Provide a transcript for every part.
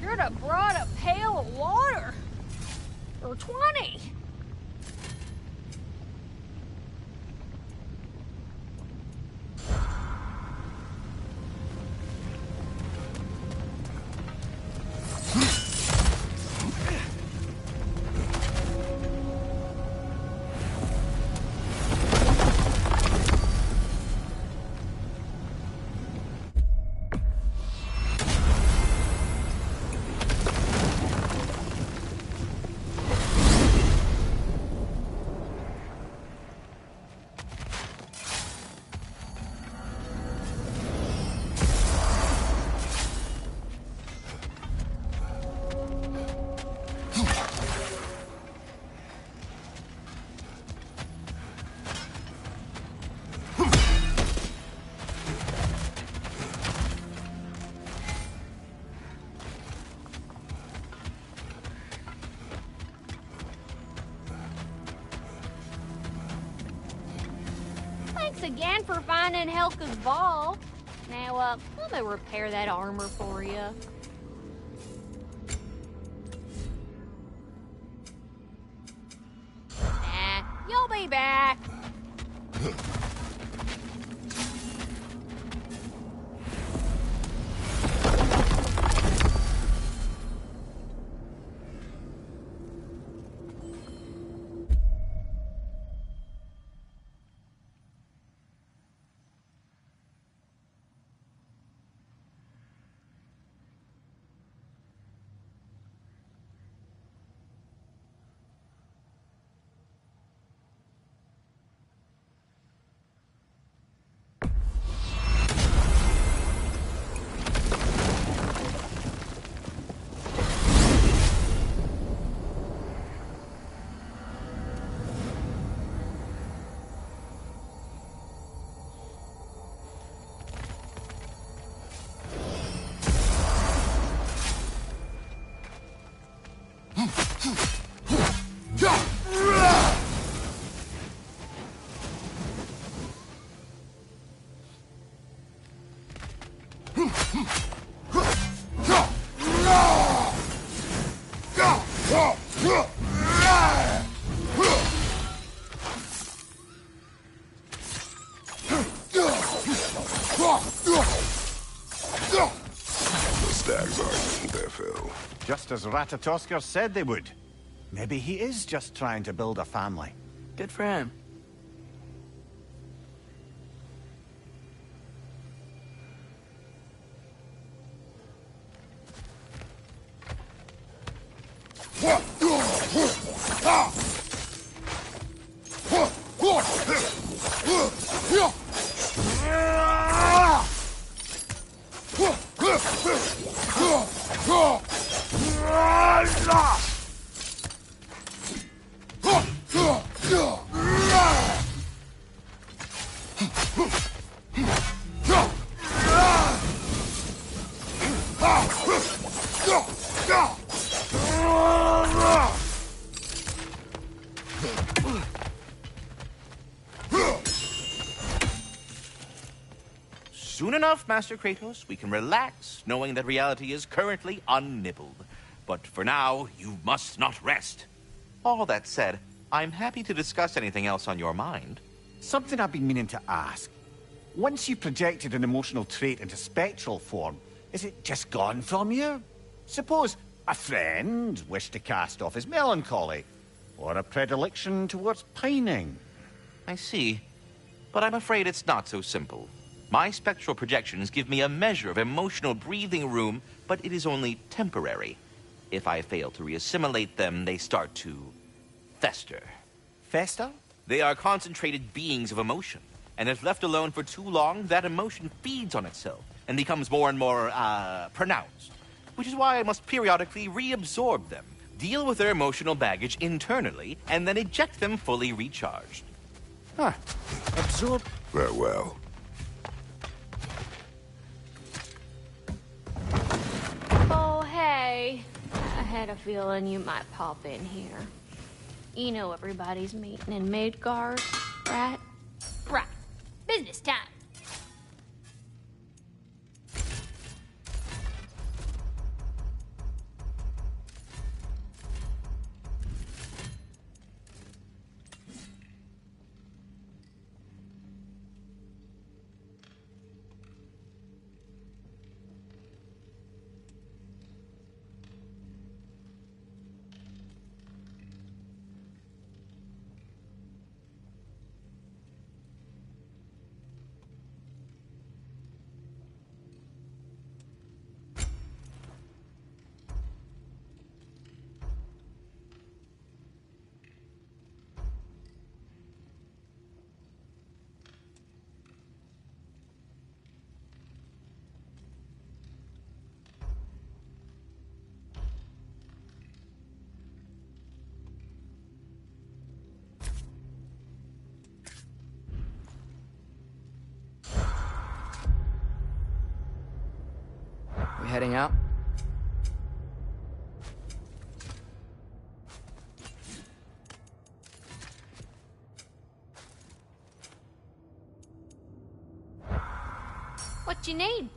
Should have brought a pail of water. Or 20. Thanks again for finding Helka's ball. Now, let me repair that armor for you. Nah, you'll be back. Just as Ratatoskr said they would. Maybe he is just trying to build a family. Good for him. Soon enough, Master Kratos, we can relax, knowing that reality is currently unnibbled. But for now, you must not rest. All that said, I'm happy to discuss anything else on your mind. Something I've been meaning to ask. Once you've projected an emotional trait into spectral form, is it just gone from you? Suppose a friend wished to cast off his melancholy, or a predilection towards pining. I see. But I'm afraid it's not so simple. My spectral projections give me a measure of emotional breathing room, but it is only temporary. If I fail to reassimilate them, they start to fester. Fester? They are concentrated beings of emotion, and if left alone for too long, that emotion feeds on itself and becomes more and more, pronounced. which is why I must periodically reabsorb them, deal with their emotional baggage internally, and then eject them fully recharged. Huh. Absorb. Farewell. Oh, hey. I had a feeling you might pop in here. You know everybody's meeting in Midgard, right? Right. Business time. We heading out? What you need?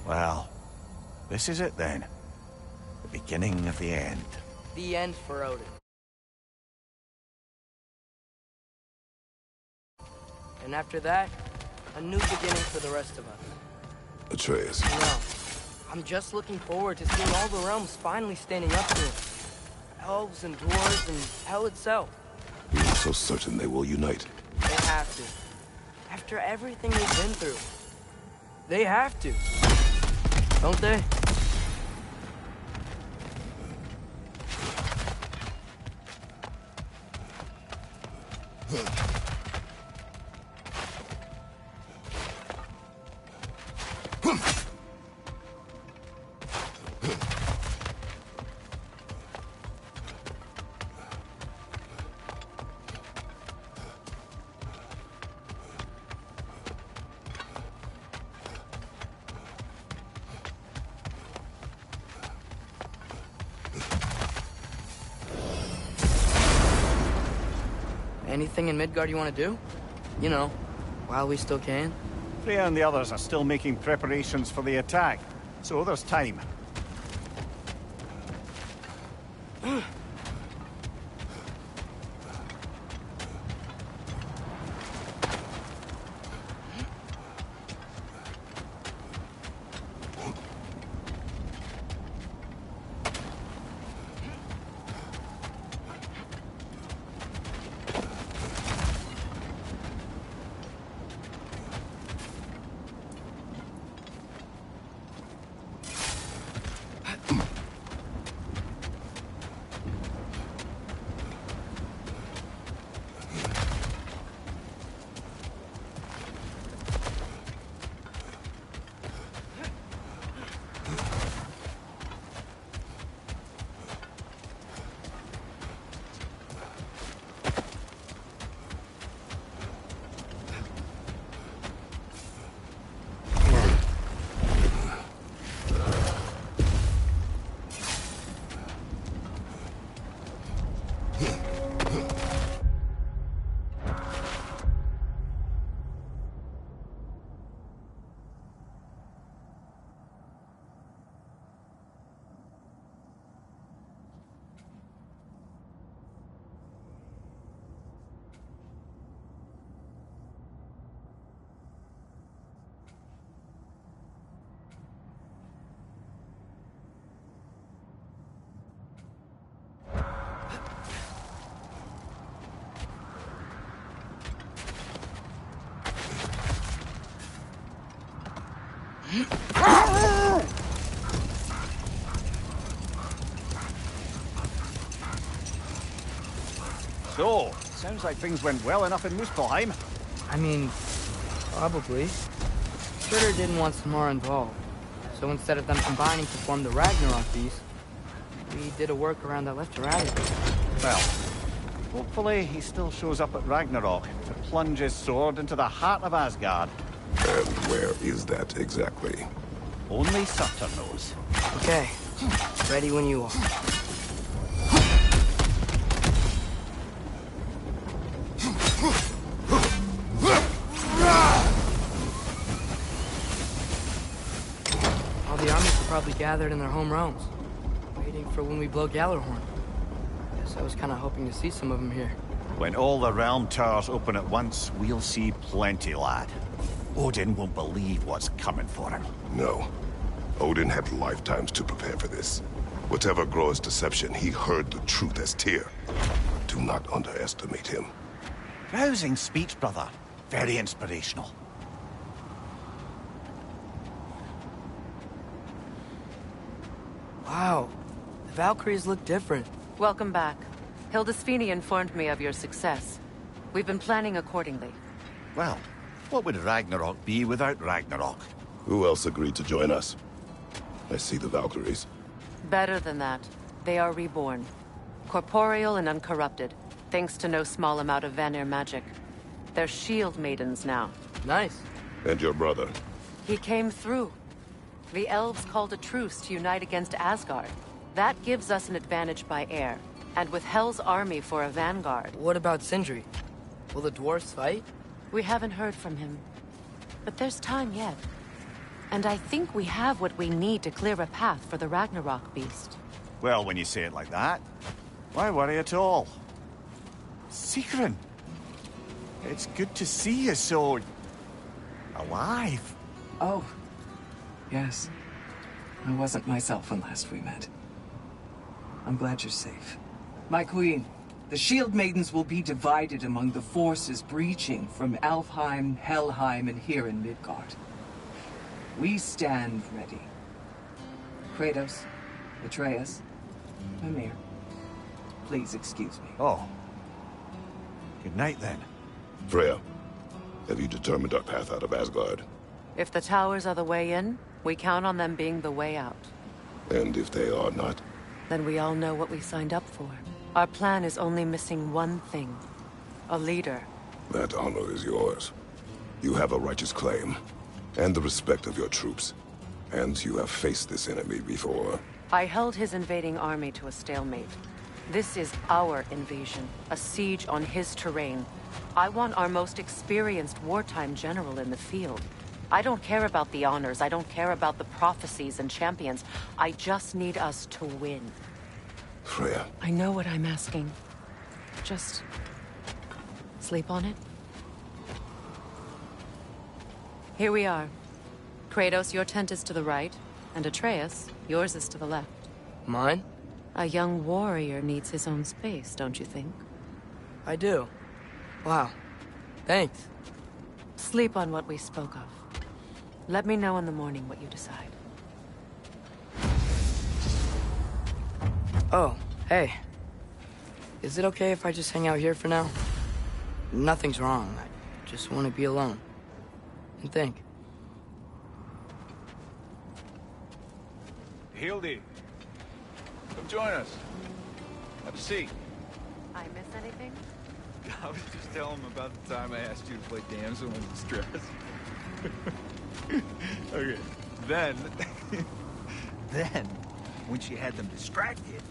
Well, this is it then. The beginning of the end. The end for Odin. And after that, a new beginning for the rest of us. Atreus. No. I'm just looking forward to seeing all the realms finally standing up to him. Elves and dwarves and hell itself. You are so certain they will unite. They have to. After everything they've been through. They have to. Don't they? Anything in Midgard you want to do? You know, while we still can. Freya and the others are still making preparations for the attack, so there's time. So, sounds like things went well enough in Muspelheim. I mean, probably. Surtur didn't want some more involved. So instead of them combining to form the Ragnarok beast, we did a workaround that left her out of it. Well, hopefully he still shows up at Ragnarok to plunge his sword into the heart of Asgard. And where is that exactly? Only Surtur knows. Okay, ready when you are. All the armies are probably gathered in their home realms, waiting for when we blow Gjallarhorn. Guess I was kind of hoping to see some of them here. When all the realm towers open at once, we'll see plenty, lad. Odin won't believe what's coming for him. No. Odin had lifetimes to prepare for this. Whatever Groa's deception, he heard the truth as Tyr. Do not underestimate him. Rousing speech, brother. Very inspirational. Wow, the Valkyries look different. Welcome back. Hildisfini informed me of your success. We've been planning accordingly. Well, what would Ragnarok be without Ragnarok? Who else agreed to join us? I see the Valkyries. Better than that. They are reborn. Corporeal and uncorrupted, thanks to no small amount of Vanir magic. They're shield maidens now. Nice. And your brother? He came through. The elves called a truce to unite against Asgard. That gives us an advantage by air. And with Hel's army for a vanguard. What about Sindri? Will the dwarves fight? We haven't heard from him. But there's time yet. And I think we have what we need to clear a path for the Ragnarok beast. Well, when you say it like that, why worry at all? Sigrun, it's good to see you so... alive. Oh, yes. I wasn't myself when last we met. I'm glad you're safe. My queen, the Shield Maidens will be divided among the forces breaching from Alfheim, Helheim, and here in Midgard. We stand ready. Kratos, Atreus, Mimir, please excuse me. Oh. Good night, then. Freya, have you determined our path out of Asgard? If the towers are the way in, we count on them being the way out. And if they are not? Then we all know what we signed up for. Our plan is only missing one thing. A leader. That honor is yours. You have a righteous claim, and the respect of your troops. And you have faced this enemy before. I held his invading army to a stalemate. This is our invasion, a siege on his terrain. I want our most experienced wartime general in the field. I don't care about the honors, I don't care about the prophecies and champions. I just need us to win. Freya. I know what I'm asking. Just... sleep on it? Here we are. Kratos, your tent is to the right, and Atreus, yours is to the left. Mine? A young warrior needs his own space, don't you think? I do. Wow. Thanks. Sleep on what we spoke of. Let me know in the morning what you decide. Oh, hey. Is it okay if I just hang out here for now? Nothing's wrong. I just want to be alone. And think. Hildy, come join us. Have a seat. I miss anything? I was just telling him about the time I asked you to play damsel in distress. Okay, then, when she had them distracted,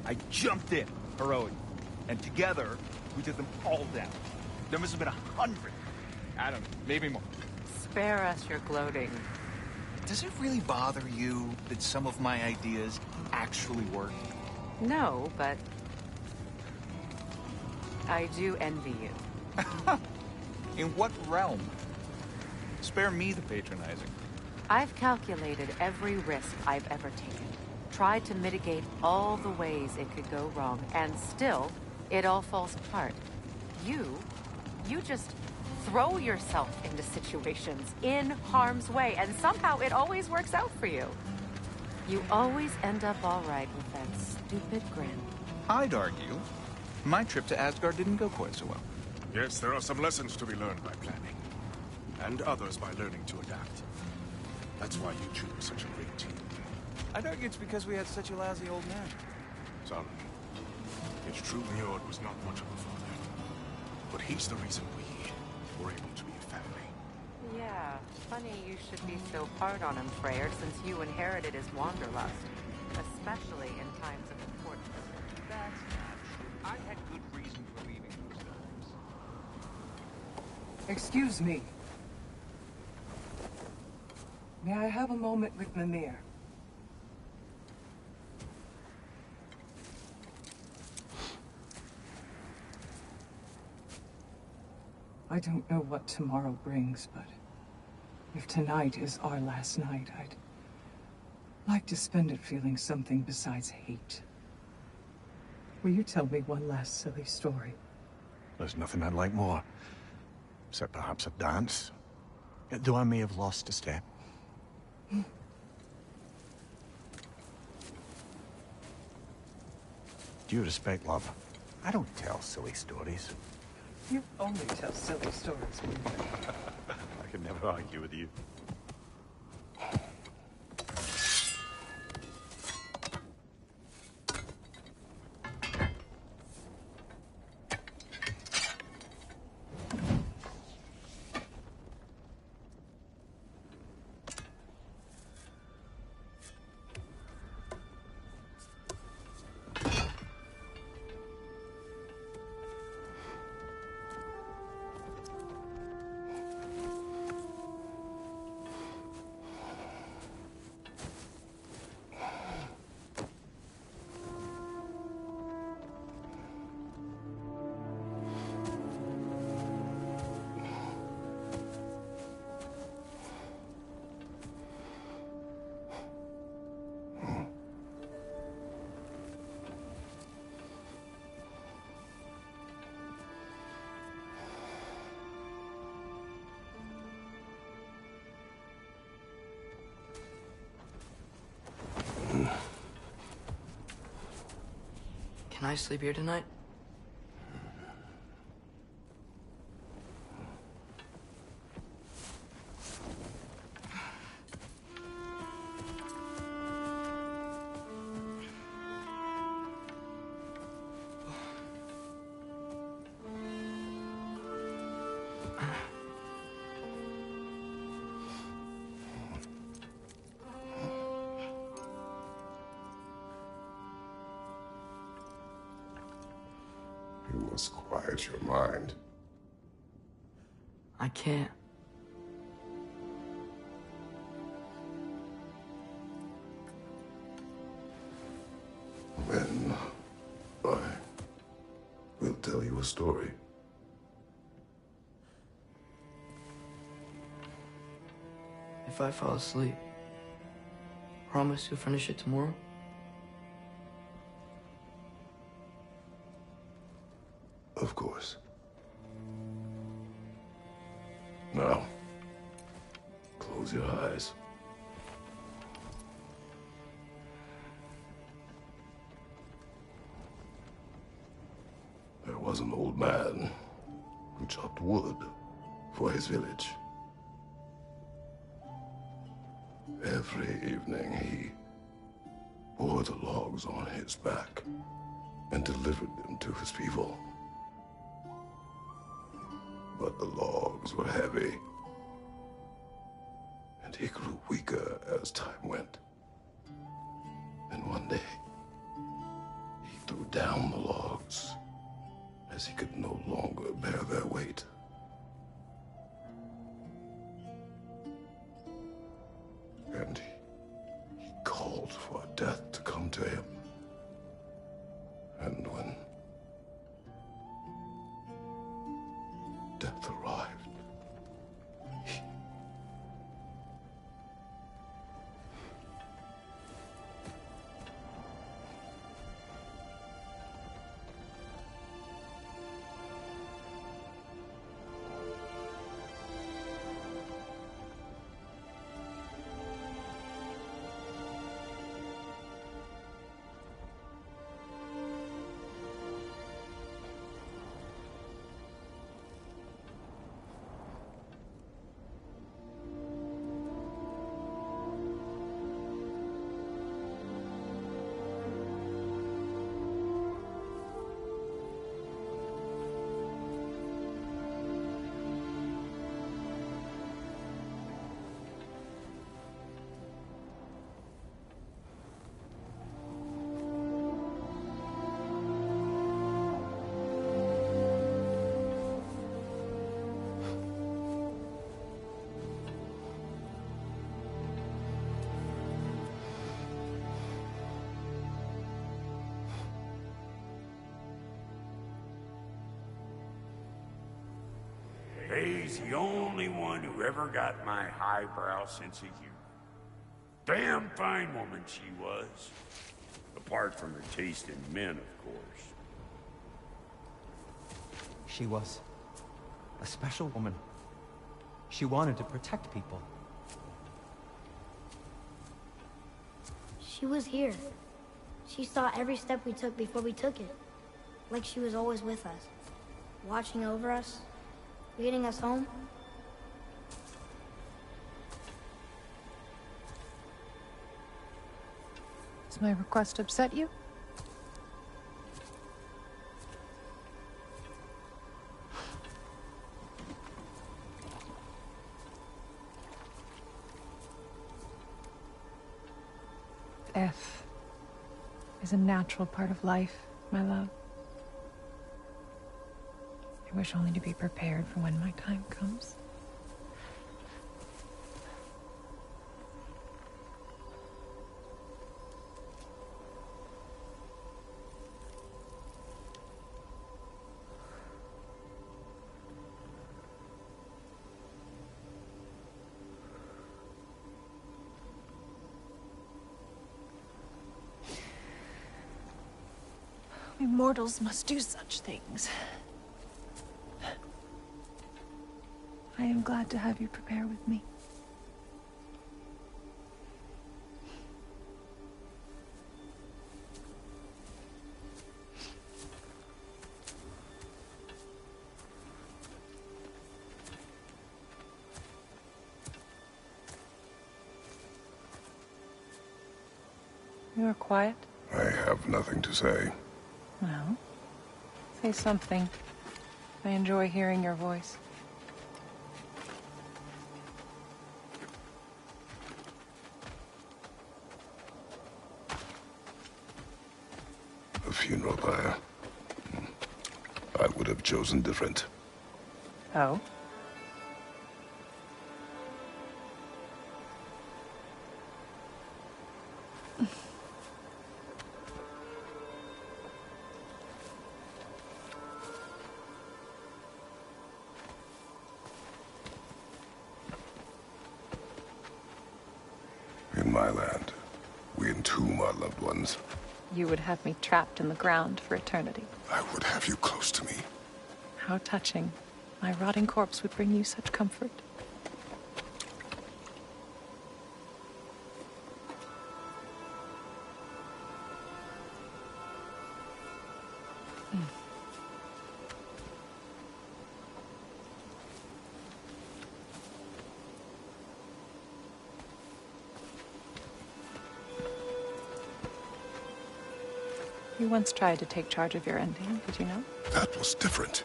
I jumped in, heroic, and together, we took them all down. There must have been 100. I don't know, maybe more. Spare us your gloating. Does it really bother you that some of my ideas actually work? No, but... I do envy you. In what realm? Spare me the patronizing. I've calculated every risk I've ever taken. Tried to mitigate all the ways it could go wrong, and still, it all falls apart. You just throw yourself into situations in harm's way, and somehow it always works out for you. You always end up all right with that stupid grin. I'd argue my trip to Asgard didn't go quite so well. Yes, there are some lessons to be learned by planning. And others by learning to adapt. That's why you choose such a great team. I'd argue it's because we had such a lousy old man. Son, it's true Njord was not much of a father. But he's the reason we were able to be a family. Yeah, funny you should be so hard on him, Freyr, since you inherited his wanderlust. Especially in times of importance. That's not true. I had good reason for leaving those times. Excuse me. May I have a moment with Mimir? I don't know what tomorrow brings, but if tonight is our last night, I'd like to spend it feeling something besides hate. Will you tell me one last silly story? There's nothing I'd like more. Except perhaps a dance. Though I may have lost a step. Due respect, love. I don't tell silly stories. You only tell silly stories, Mimir. I could never argue with you. Can I sleep here tonight? You must quiet your mind. I can't. Then I will tell you a story. If I fall asleep, promise you'll finish it tomorrow? Of course. Now, close your eyes. There was an old man who chopped wood for his village. Every evening he bore the logs on his back and delivered them to his people. But the logs were heavy, and he grew weaker as time went. And one day, he threw down the logs as he could no longer bear their weight. And he called for death to come to him. And when death arrived, He's the only one who ever got my highbrow sense of humor. Damn fine woman she was. Apart from her taste in men, of course. She was a special woman. She wanted to protect people. She was here. She saw every step we took before we took it. Like she was always with us. Watching over us. Leading us home. Does my request upset you? Death is a natural part of life, my love. I wish only to be prepared for when my time comes. We mortals must do such things. I am glad to have you prepare with me. You are quiet? I have nothing to say. Well, say something. I enjoy hearing your voice. A funeral pyre. I would have chosen different. Oh? In my land, we entomb our loved ones. You would have me trapped in the ground for eternity. I would have you close to me. How touching. My rotting corpse would bring you such comfort. You once tried to take charge of your ending, did you know? That was different.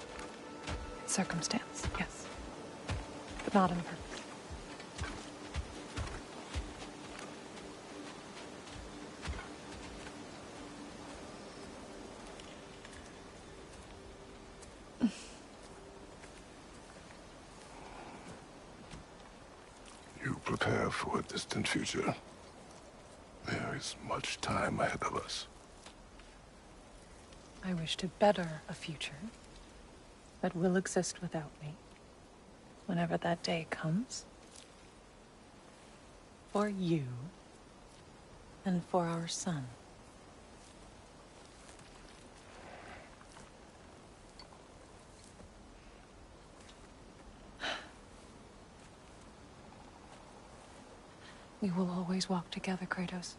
Circumstance, yes. But not in purpose. You prepare for a distant future. There is much time ahead of us. I wish to better a future that will exist without me, whenever that day comes. For you, and for our son. We will always walk together, Kratos.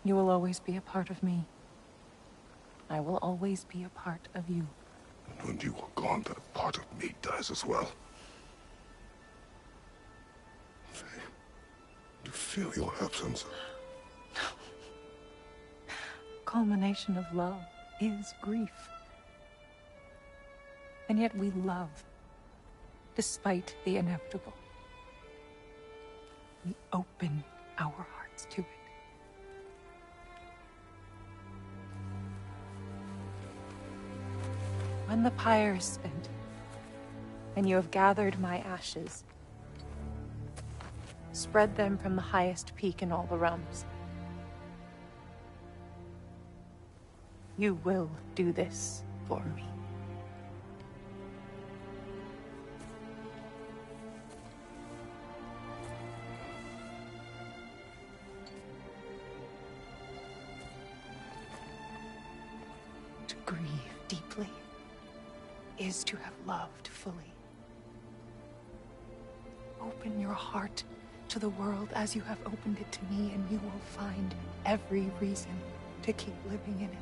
You will always be a part of me. I will always be a part of you. And when you are gone, that part of me dies as well. You feel your absence. Culmination of love is grief. And yet we love, despite the inevitable. We open our hearts to it. When the pyre is spent, and you have gathered my ashes, spread them from the highest peak in all the realms. You will do this for me. To grieve deeply is to have loved fully. Open your heart to the world as you have opened it to me, and you will find every reason to keep living in it.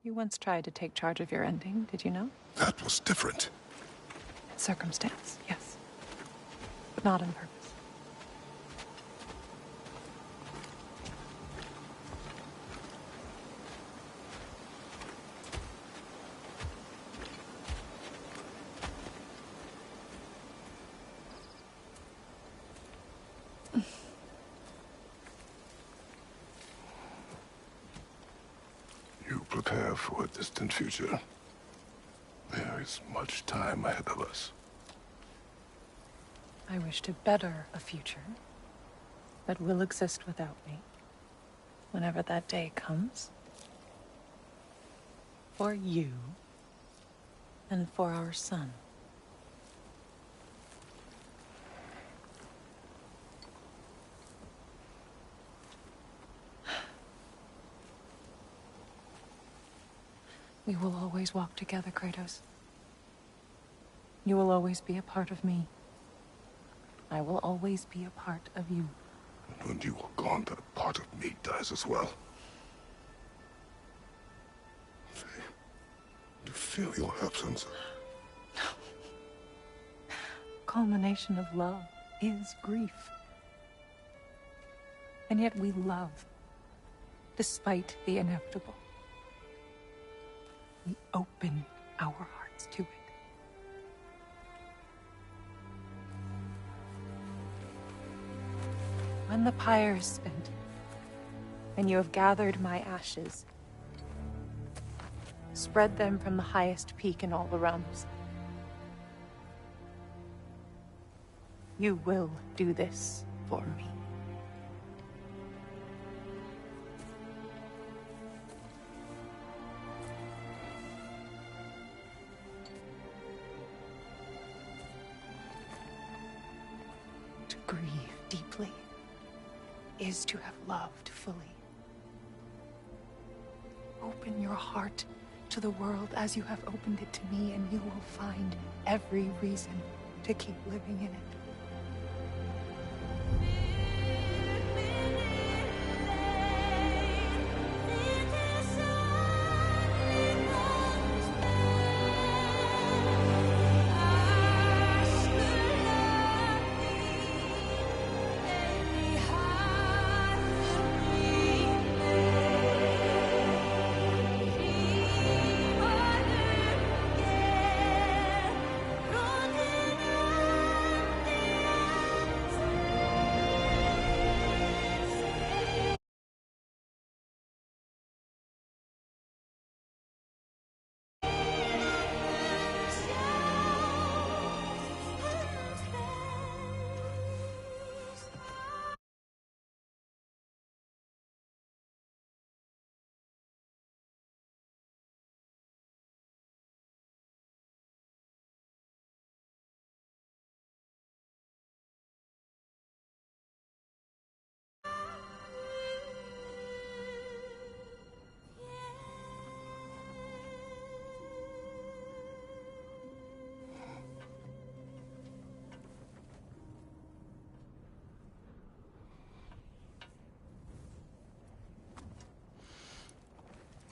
You once tried to take charge of your ending, did you know? That was different. Circumstance, yes. But not on purpose. You prepare for a distant future. There is much time ahead of us. I wish to better a future that will exist without me, whenever that day comes. For you, and for our son. We will always walk together, Kratos. You will always be a part of me. I will always be a part of you. And when you are gone, that part of me dies as well. To feel your absence. Culmination of love is grief. And yet we love, despite the inevitable. We open our hearts to it. When the pyre is spent, and you have gathered my ashes, spread them from the highest peak in all the realms. You will do this for me. To grieve deeply is to have loved fully. Open your heart to the world as you have opened it to me, and you will find every reason to keep living in it.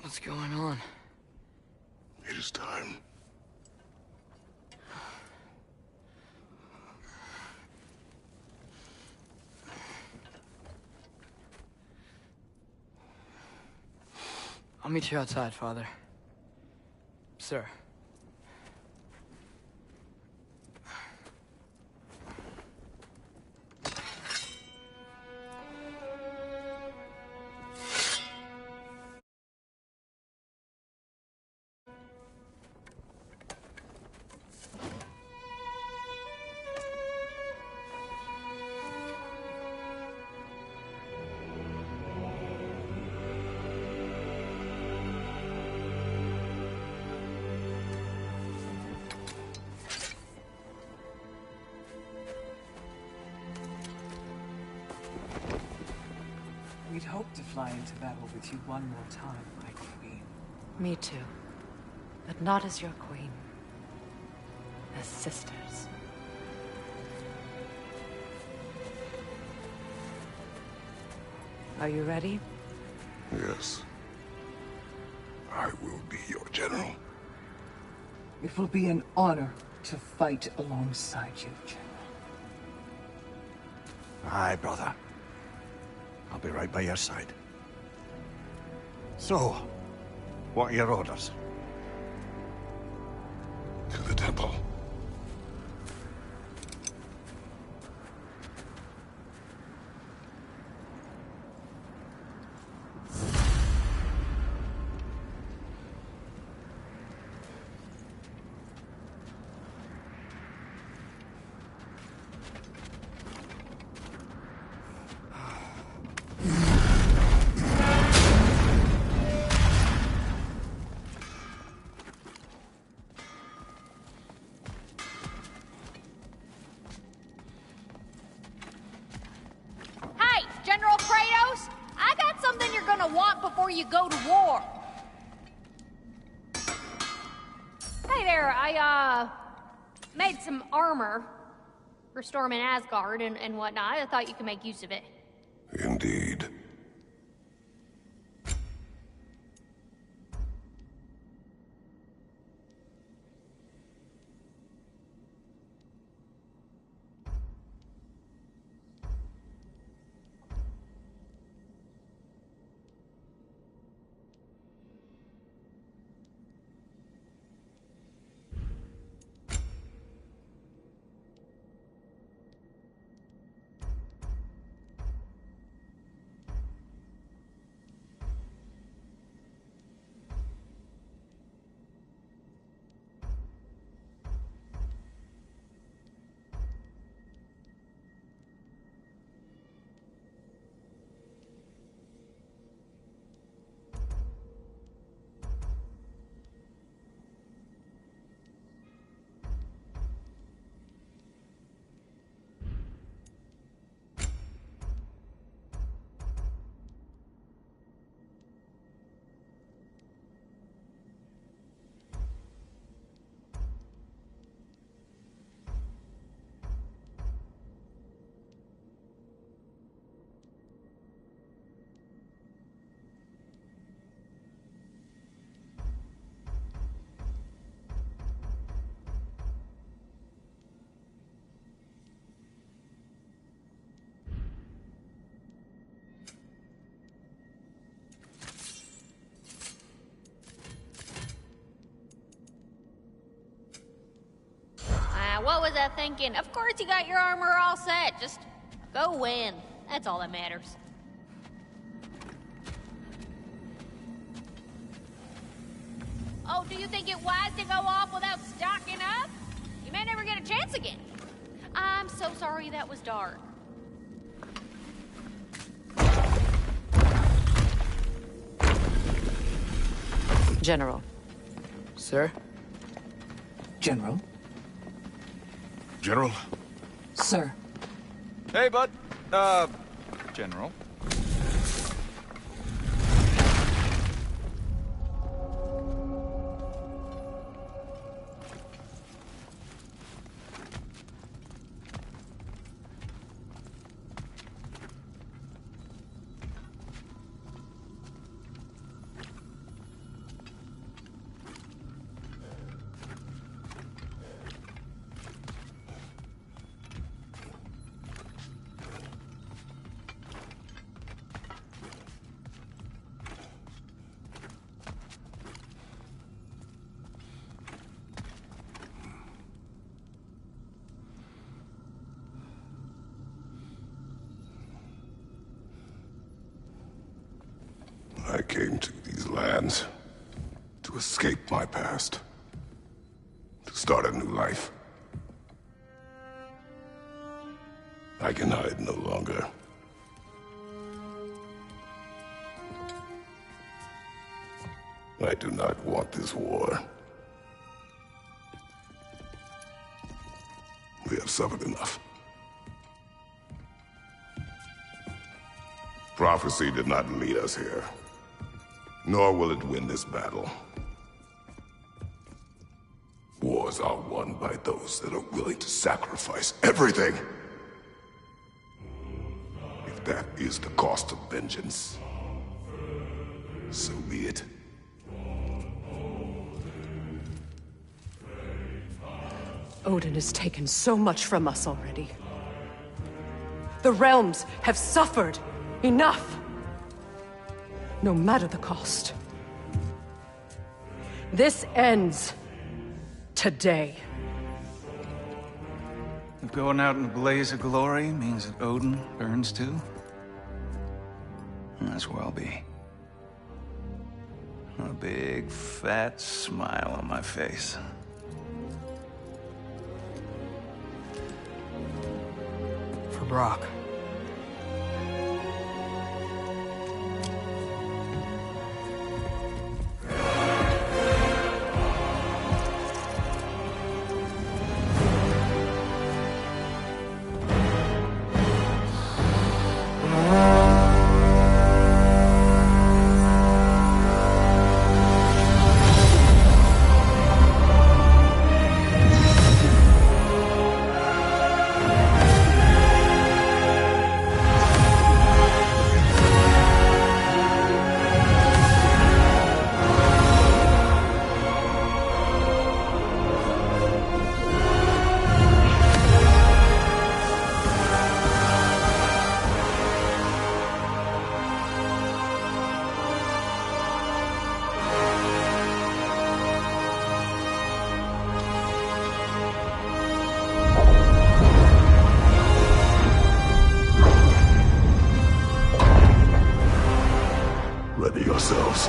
What's going on? It is time. I'll meet you outside, Father. Sir. We'd hoped to fly into battle with you one more time, my queen. Me too. But not as your queen. As sisters. Are you ready? Yes. I will be your general. It will be an honor to fight alongside you, General. Aye, brother. I'll be right by your side. So, what are your orders? To the temple. Hey, General Kratos! I got something you're gonna want before you go to war. Hey there, I made some armor for storming Asgard and whatnot. I thought you could make use of it. Indeed. What was I thinking? Of course you got your armor all set. Just go win. That's all that matters. Oh, do you think it wise to go off without stocking up? You may never get a chance again. I'm so sorry that was dark. General. Sir? General? General? Sir. Hey, bud. General. I came to these lands to escape my past, to start a new life. I can hide no longer. I do not want this war. We have suffered enough. Prophecy did not lead us here, nor will it win this battle. Wars are won by those that are willing to sacrifice everything. If that is the cost of vengeance, so be it. Odin has taken so much from us already. The realms have suffered enough. No matter the cost. This ends today. If going out in a blaze of glory means that Odin burns too, that's where I'll be. A big, fat smile on my face. For Brock. Ready yourselves.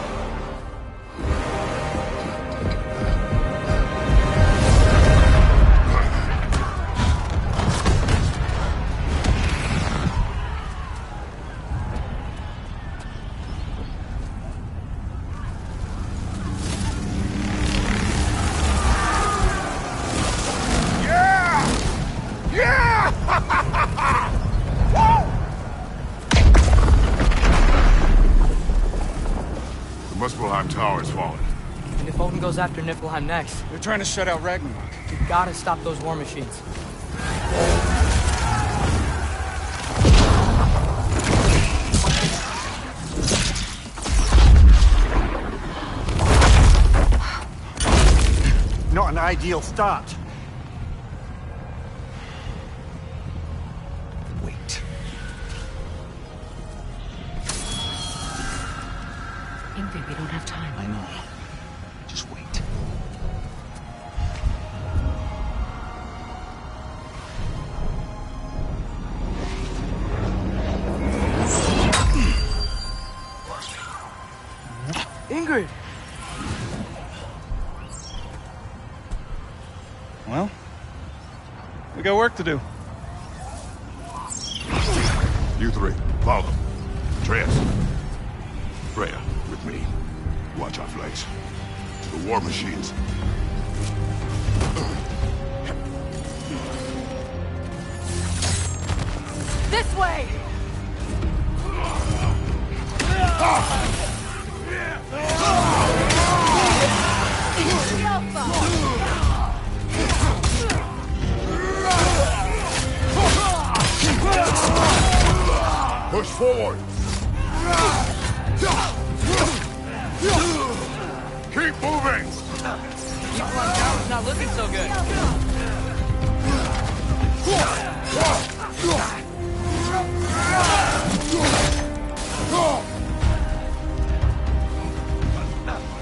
Muspelheim Tower is falling. And if Odin goes after Niflheim next, They're trying to shut out Ragnarok. we gotta stop those war machines. Not an ideal start. Wait. Ingrid, we don't have time. I know. Just wait. Ingrid! Well, we got work to do. You three, follow them. Atreus. Freya, with me. Watch our flanks. The war machines. This way! Push forward! Keep moving! Niflheim Tower's not looking so good.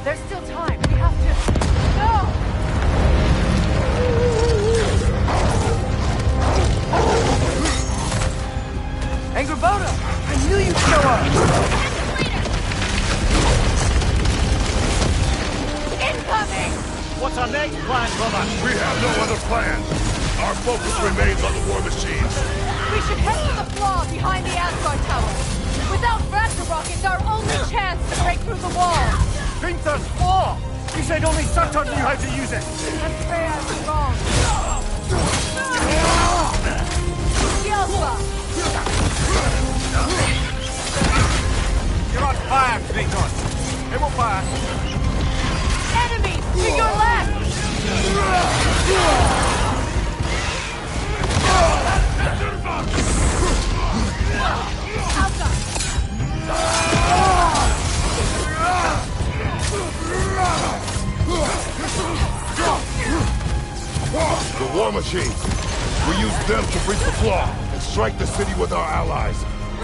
There's still time. We have to... No! Angrboda! I knew you'd show up! Incoming! What's our next plan, brother? We have no other plan. Our focus remains on the war machines. We should head to the flaw behind the Asgard Tower. Without Ragnarok, it's our only chance to break through the wall. Gunther's flaw! You said only Surtur knew how to use it! That's fair, I was wrong. Yelpa! You're on fire, Kratos! It will pass! Enemies! To your left! The war Chief. We use them to breach the flaw and strike the city with our allies.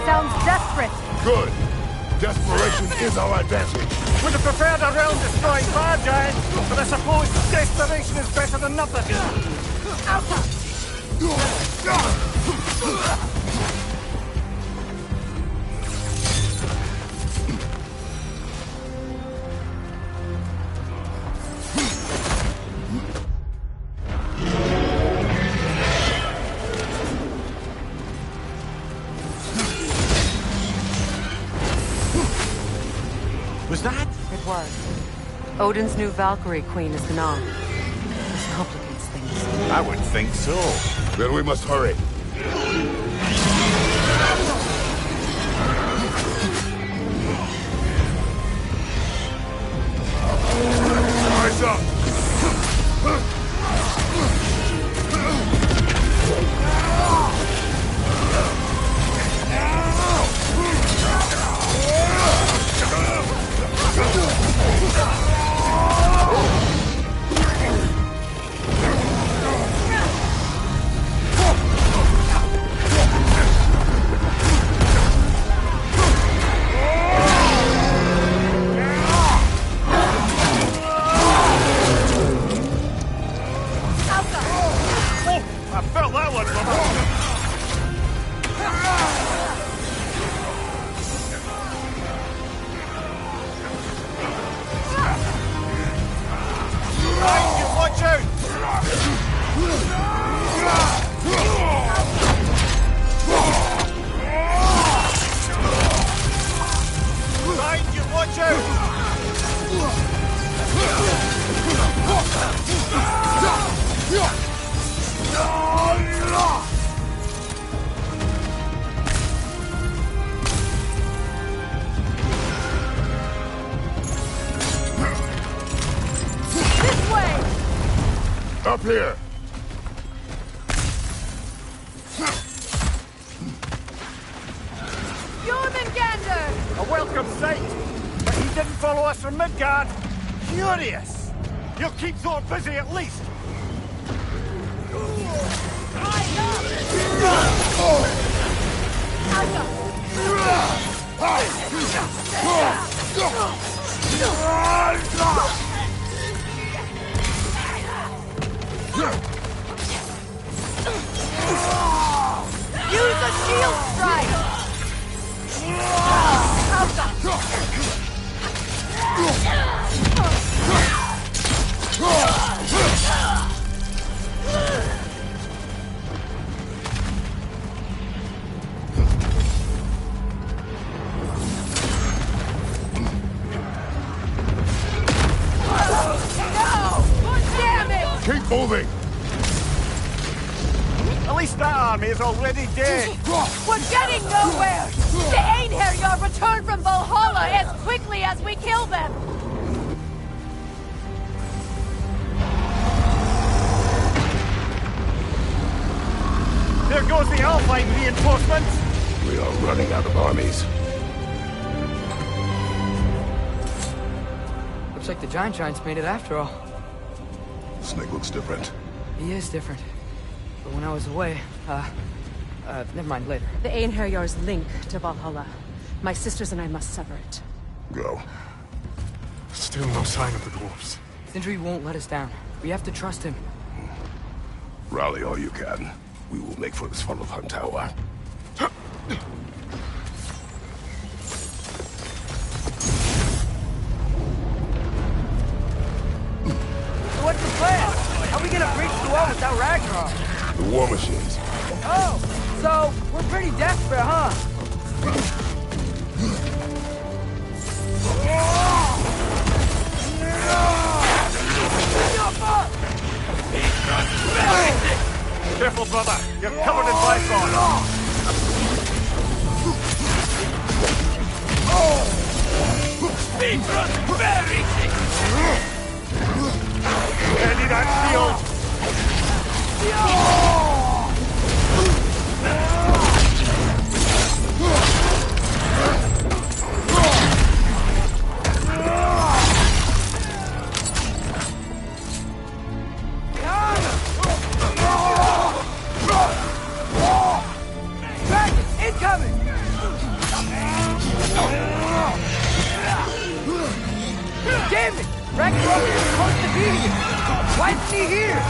Sounds desperate. Good. Desperation is our advantage. Would have preferred a realm-destroying fire giant, but I suppose desperation is better than nothing. Was that? It was. Odin's new Valkyrie queen is Gnan. This complicates things. I would think so. Then we must hurry. Rise up! I felt that one, brother. Watch out! Behind you, watch out! This way! Up here! Jormungandr! A welcome sight, but he didn't follow us from Midgard. Curious. You'll keep Thor busy at least. Use a shield strike! Keep moving! At least that army is already dead. We're getting nowhere! The Einherjar return from Valhalla as quickly as we kill them! There goes the Alpine reinforcements! We are running out of armies. Looks like the Giant Giants made it after all. Snake looks different. He is different. But when I was away, never mind, later. The Einherjar's link to Valhalla. My sisters and I must sever it. Go. Still no sign of the dwarves. Sindri won't let us down. We have to trust him. Rally all you can. We will make for this Svartalfheim tower. What's the plan? How are we gonna breach the wall without Ragnarok? The war machines. Oh, so we're pretty desperate, huh? Careful, brother. You're covered in Bifrost. Ready that shield! Rocky was supposed to be here. Why isn't he here?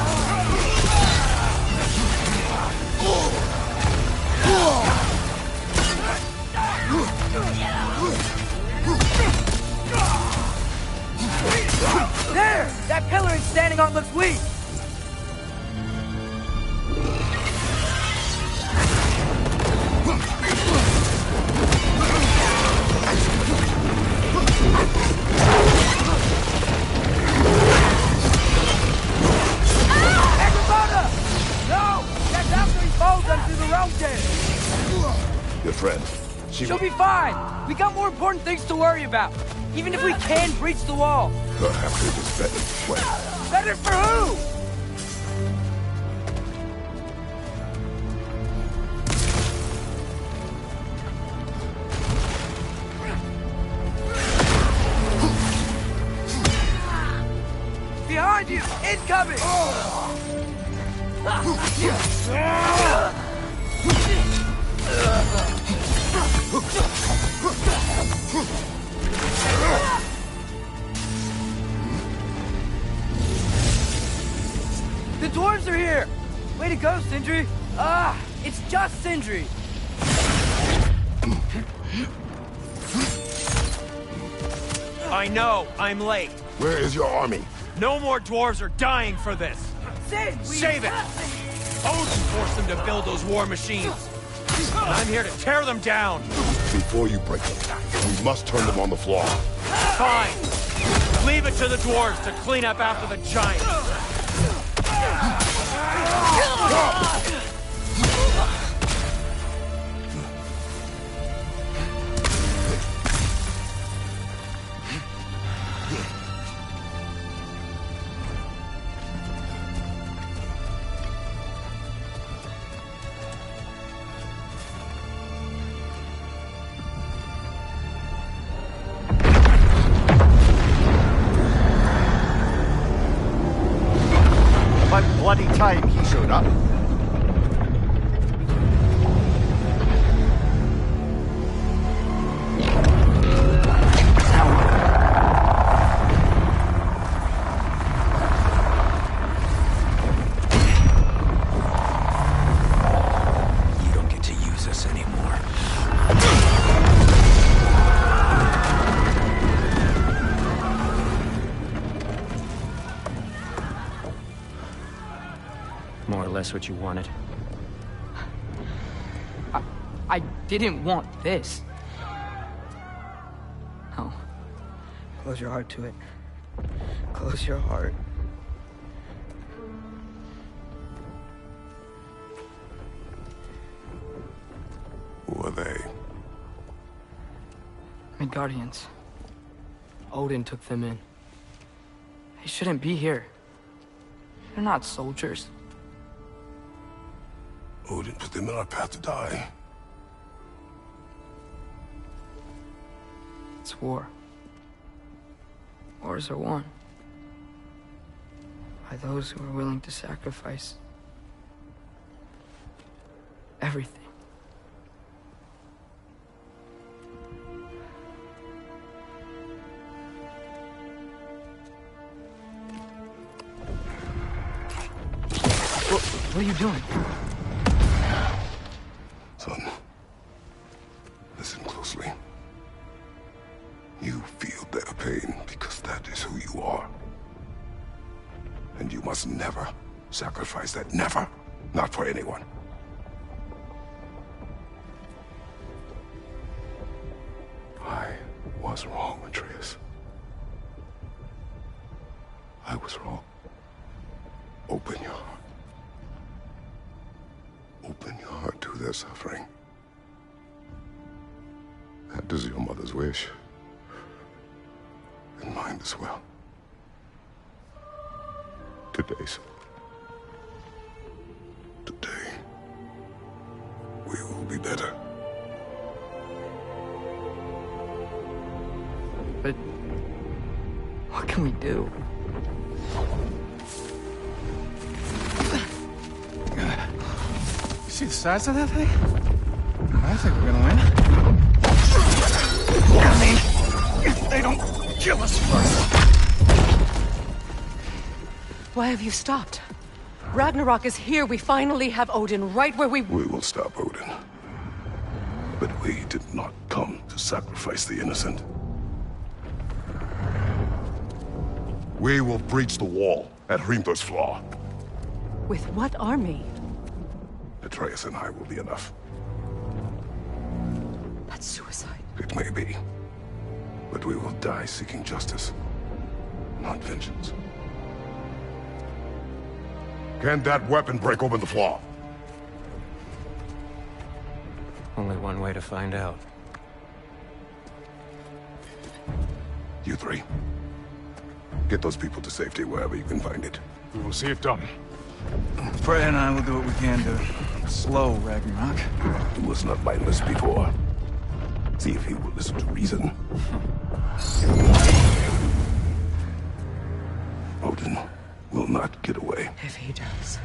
There! That pillar he's standing on looks weak. Your friend. She'll be fine. We got more important things to worry about. Even if we can breach the wall. Perhaps it is better this way. Better for who? Behind you! Incoming! The dwarves are here! Way to go, Sindri! Ah, it's just Sindri! I know, I'm late. Where is your army? No more dwarves are dying for this. Save it! Odin forced them to build those war machines. And I'm here to tear them down. Before you break them, we must turn them on the floor. Fine. Leave it to the dwarves to clean up after the giants. Bloody time he showed up. You don't get to use us anymore. More or less what you wanted. I didn't want this. No. Close your heart to it. Close your heart. Who are they? Midgardians. Odin took them in. They shouldn't be here. They're not soldiers. Odin put them in our path to die. It's war. Wars are won by those who are willing to sacrifice everything. What are you doing? Son, listen closely. You feel their pain because that is who you are. And you must never sacrifice that. Never. Not for anyone. I was wrong, Atreus. I was wrong. Open your heart. Open your heart to their suffering. That is your mother's wish. And mine as well. Today, son. Today, we will be better. But what can we do? You see the size of that thing? I think we're gonna win. I mean, if they don't kill us first. Why have you stopped? Ragnarok is here. We finally have Odin right where we... We will stop Odin. But we did not come to sacrifice the innocent. We will breach the wall at Hrimthor's Flaw. With what army? Atreus and I will be enough. That's suicide. It may be. But we will die seeking justice, not vengeance. Can that weapon break open the Flaw? Only one way to find out. You three. Get those people to safety wherever you can find it. We will see it done. Freya and I will do what we can to slow Ragnarok. He was not mindless before. See if he will listen to reason. Odin will not get away. If he does,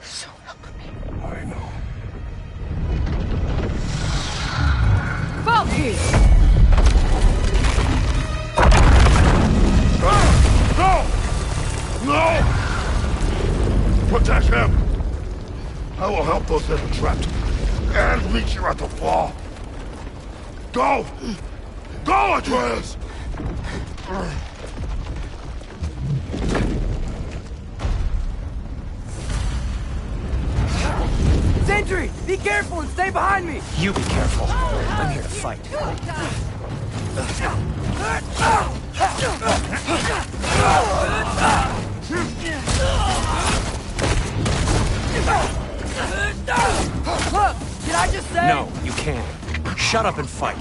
so help me. I know. Valky! No! No! Protect him! I will help those that are trapped. And meet you at the Flaw. Go! Go, Atreus! Sentry! Be careful and stay behind me! You be careful. I'm here to fight. Look! Did I just say? No, you can't. Shut up and fight.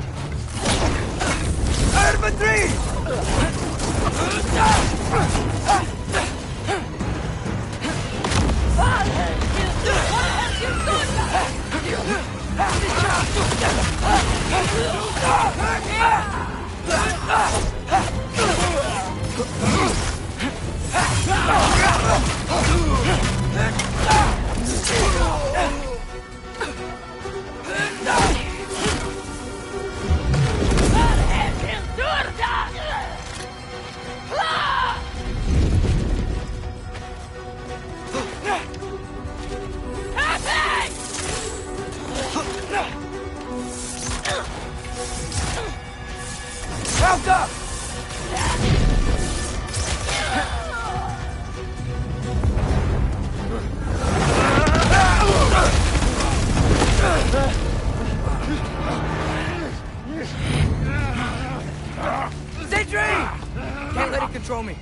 Can't let it control me.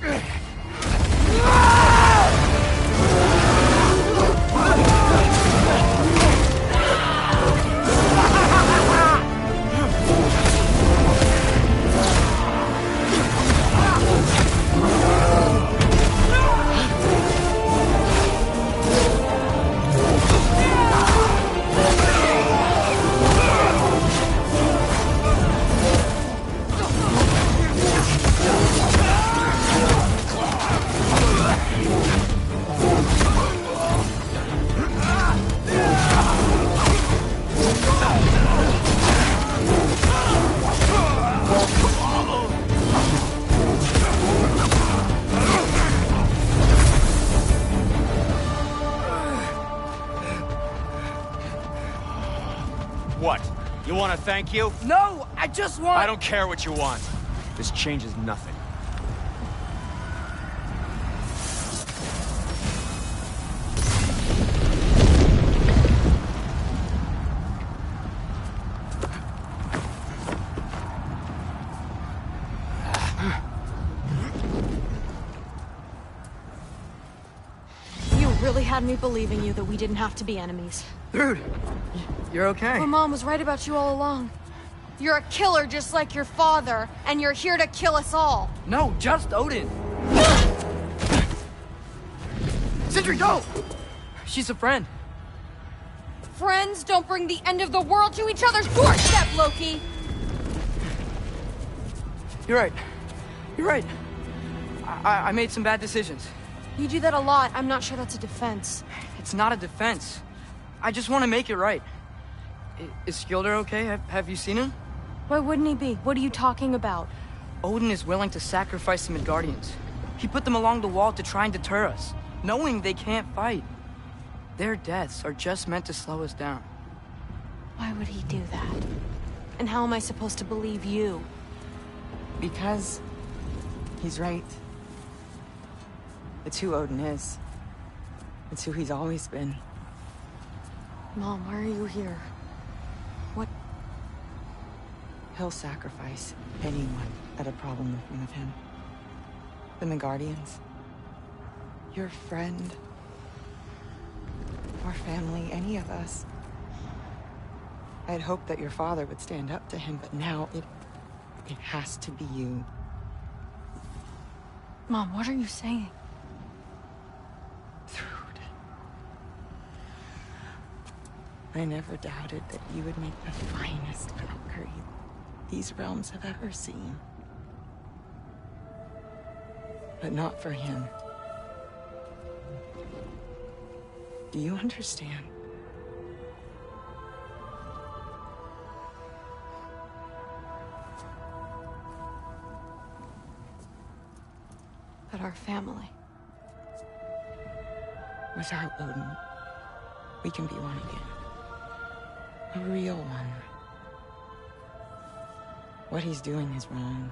What? You want to thank you? No, I just want... I don't care what you want. This changes nothing. You really had me believing you that we didn't have to be enemies. Dude, you're okay. My mom was right about you all along. You're a killer just like your father, and you're here to kill us all. No, just Odin. Sindri, go! She's a friend. Friends don't bring the end of the world to each other's doorstep, Loki! You're right. You're right. I made some bad decisions. You do that a lot. I'm not sure that's a defense. It's not a defense. I just want to make it right. Is Skilder okay? Have you seen him? Why wouldn't he be? What are you talking about? Odin is willing to sacrifice the Midgardians. He put them along the wall to try and deter us, knowing they can't fight. Their deaths are just meant to slow us down. Why would he do that? And how am I supposed to believe you? Because he's right. It's who Odin is. It's who he's always been. Mom, why are you here? What? He'll sacrifice anyone at a problem in front of him. Then the Guardians. Your friend. Or family, any of us. I'd hoped that your father would stand up to him, but now it has to be you. Mom, what are you saying? I never doubted that you would make the finest Valkyrie these realms have ever seen. But not for him. Do you understand? That our family. Without Odin, we can be one again. A real one. What he's doing is wrong.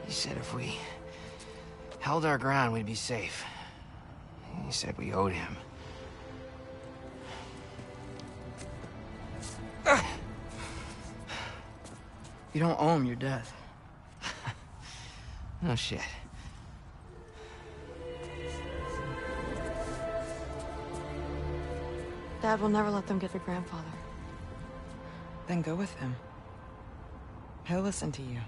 He said if we held our ground, we'd be safe. He said we owed him. You don't owe him your death. No shit. Dad will never let them get their grandfather. Then go with him. He'll listen to you.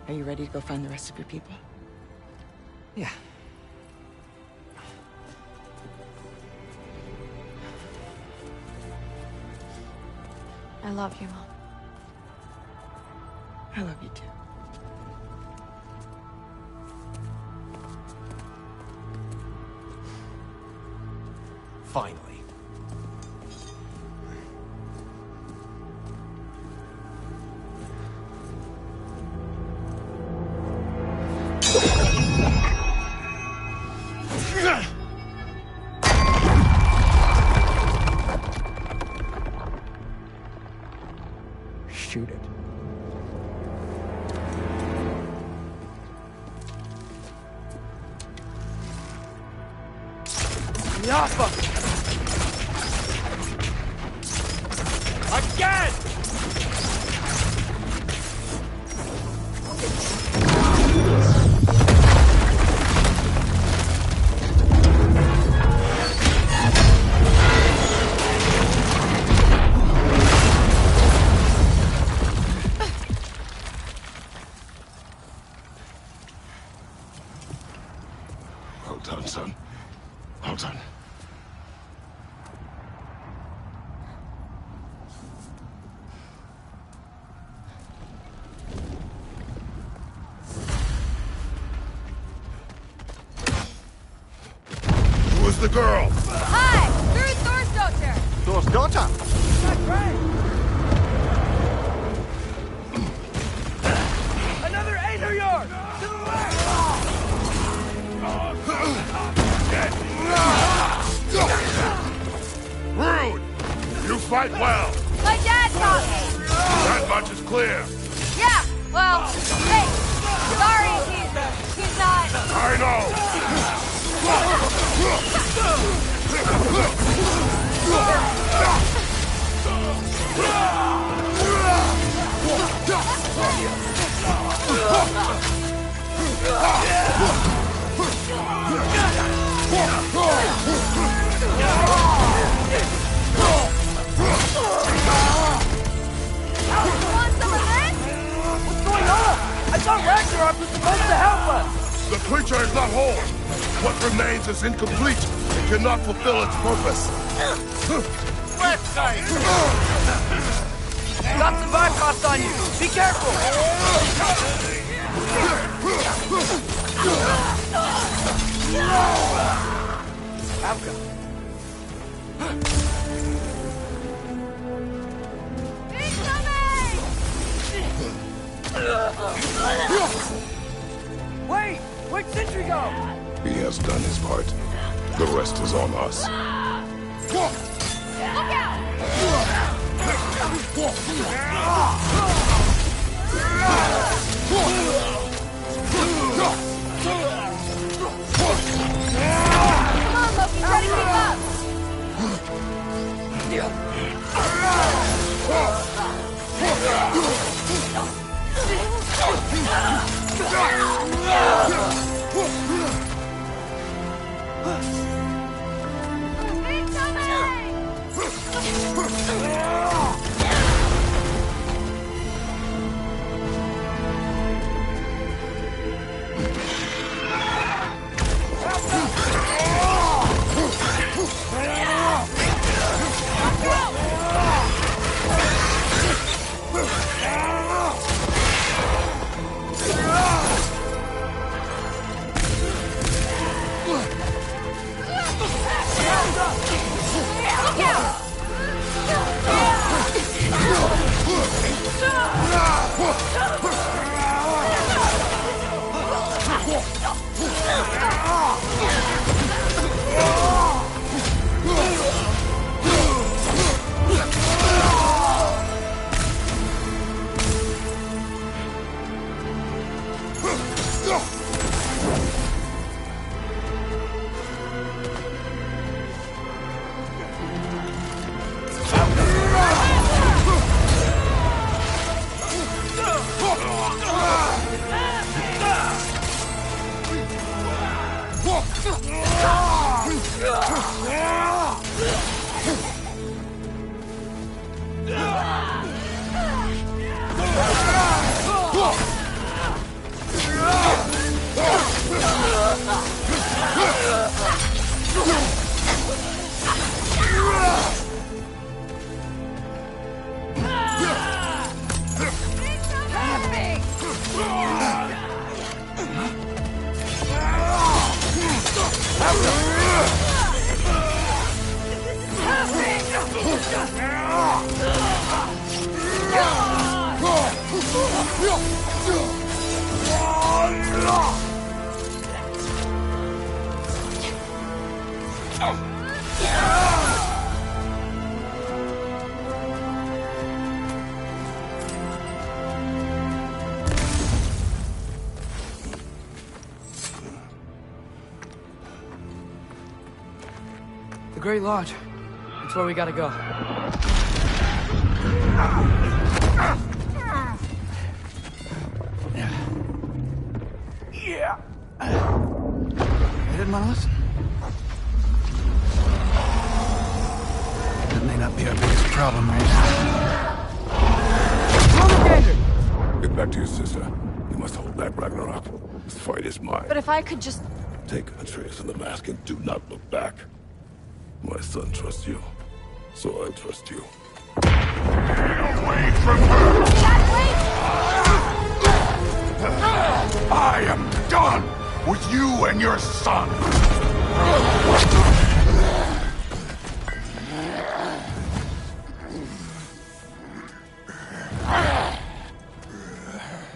Are you ready to go find the rest of your people? Yeah. I love you, Mom. I love you too. Finally. Shoot it. Yappa! Again! Well done, son. Well done. Who is the girl? Hi! Through Thor's daughter! Thor's daughter? That's right! Another 800 yards! To the left! Rude! You fight well. My dad taught me! That much is clear. Yeah, well, hey, sorry, he's not... I know. Want some of this? What's going on? I thought Ragnarok was supposed to help us! The creature is not whole. What remains is incomplete. It cannot fulfill its purpose. Left side! Got some bypass on you! Be careful! Alka. He has done his part. The rest is on us. Look Come on, Loki, try to keep up! The Great Lodge. That's where we gotta go. Yeah. I didn't want to listen. That may not be our biggest problem right now. Get back to your sister. You must hold back Ragnarok. This fight is mine. But if I could just... Take Atreus and the mask and do not look back. My son trusts you, so I trust you. Get away from her! I am done with you and your son!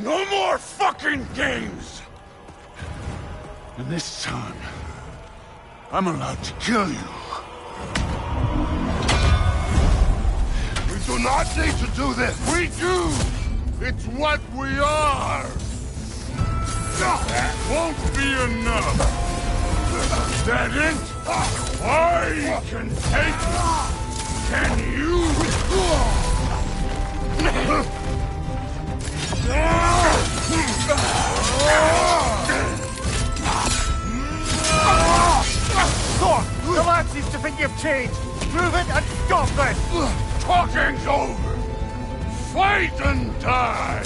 No more fucking games! And this time, I'm allowed to kill you. We do not need to do this! We do! It's what we are! That won't be enough! That it? I can take it! Can you? Thor, the lad seems to think you've changed. Prove it and stop this! Talking's over! Fight and die!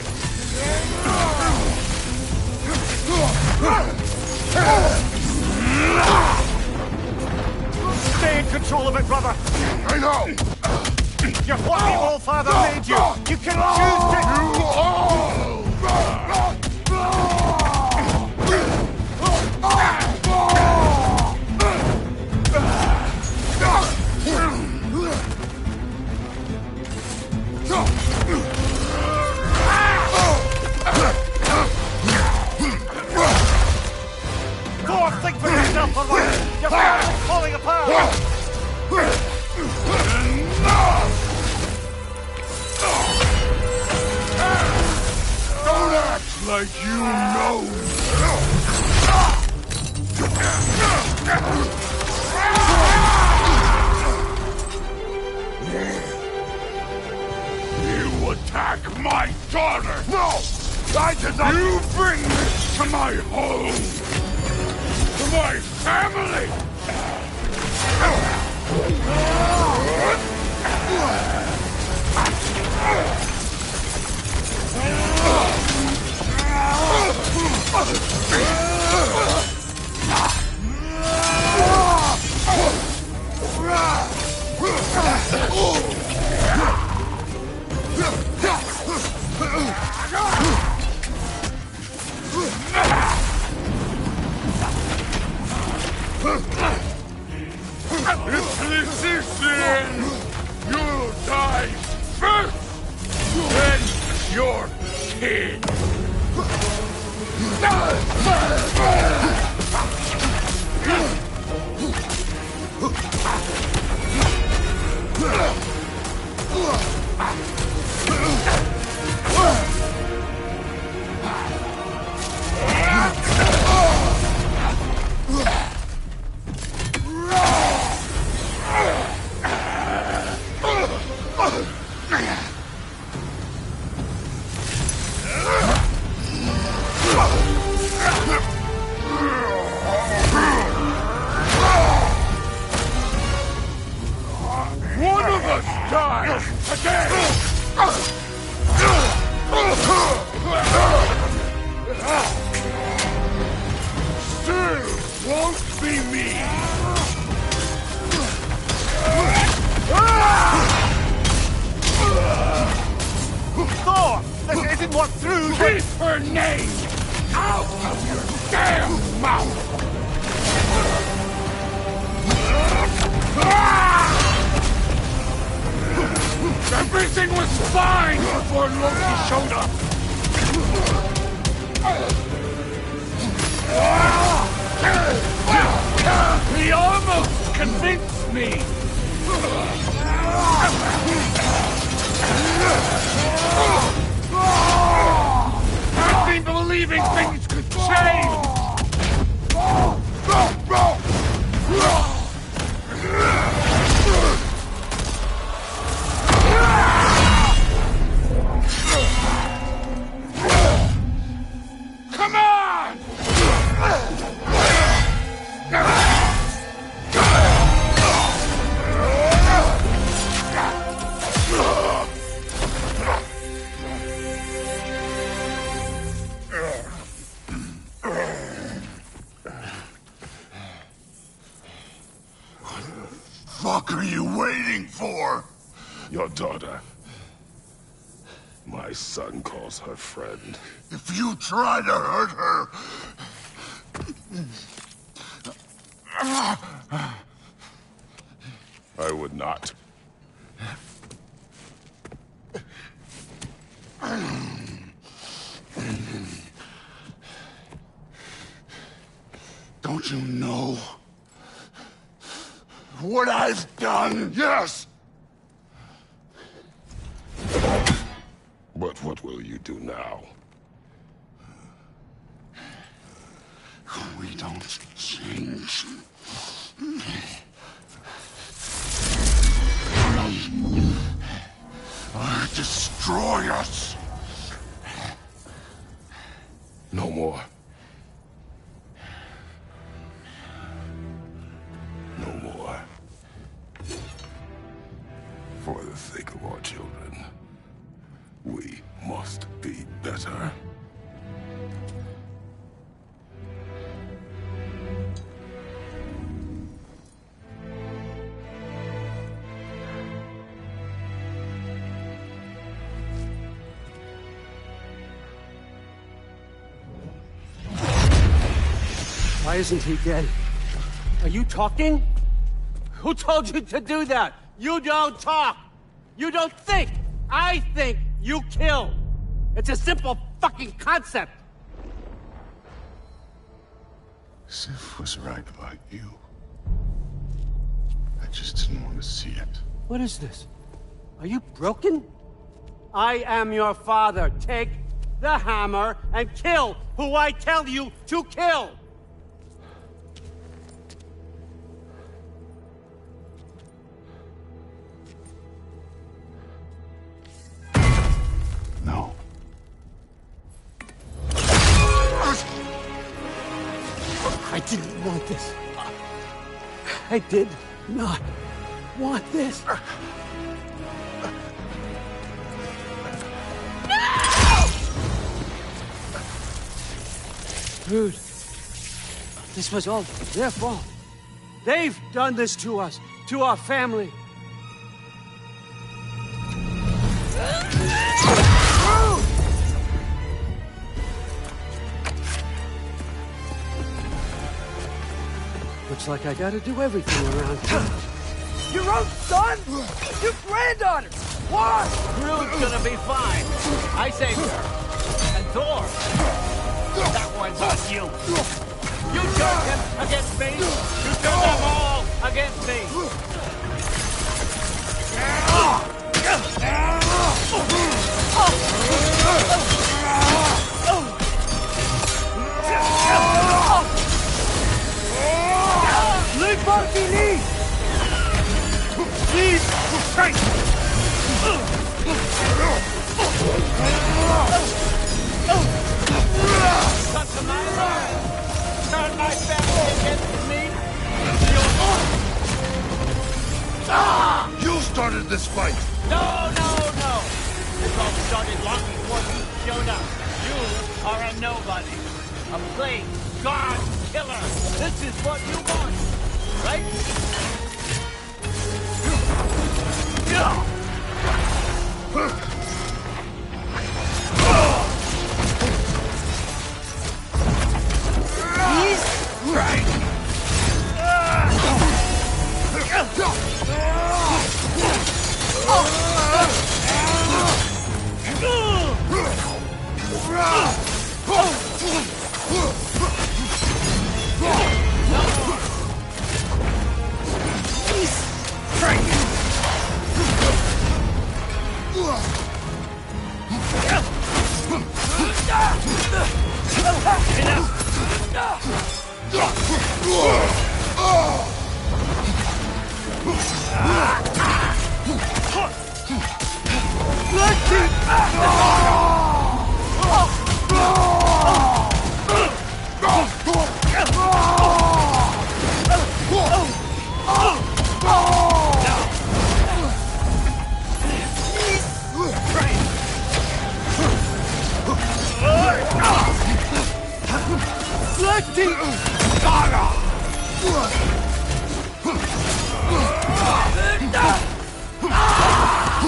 Stay in control of it, brother! I know! You're what the All-Father made you! You can choose to... You all! Thor, think for yourself for once! Your family's falling apart! Don't act like you know! You attack my daughter! No! I did not... You bring this to my home! To my family! If this is the end, you'll die first, then your kid. One of us dies today! Still won't be me! Thor! This isn't what threw... Keep her name out of your damn mouth! Everything was fine before Loki showed up! He almost convinced me! I've been believing things could change! Come on! What are you waiting for? Your daughter. My son calls her friend. If you try to hurt her... I would not. Don't you know what I've done? Yes! But what will you do now? We don't change. Destroy us! No more. No more. For the sake of our children, we must be better. Why isn't he dead? Are you talking? Who told you to do that? You don't talk! You don't think! I think, you kill! It's a simple fucking concept! Sif was right about you. I just didn't want to see it. What is this? Are you broken? I am your father. Take the hammer and kill who I tell you to kill! No. I didn't want this. I did not want this. Dude, this was all their fault. They've done this to us, to our family. Looks like I gotta do everything around here. Your own son? Your granddaughter? What? Groot's gonna be fine. I saved her. And Thor. That one's on you. You turned him against me. You turned them all against me. Leave Martini! Please! Straight! Come to my line. Turn my family against me. You started this fight! No! This all started long before you showed up. You are a nobody. A plague, god, killer. This is what you want, right? He's right!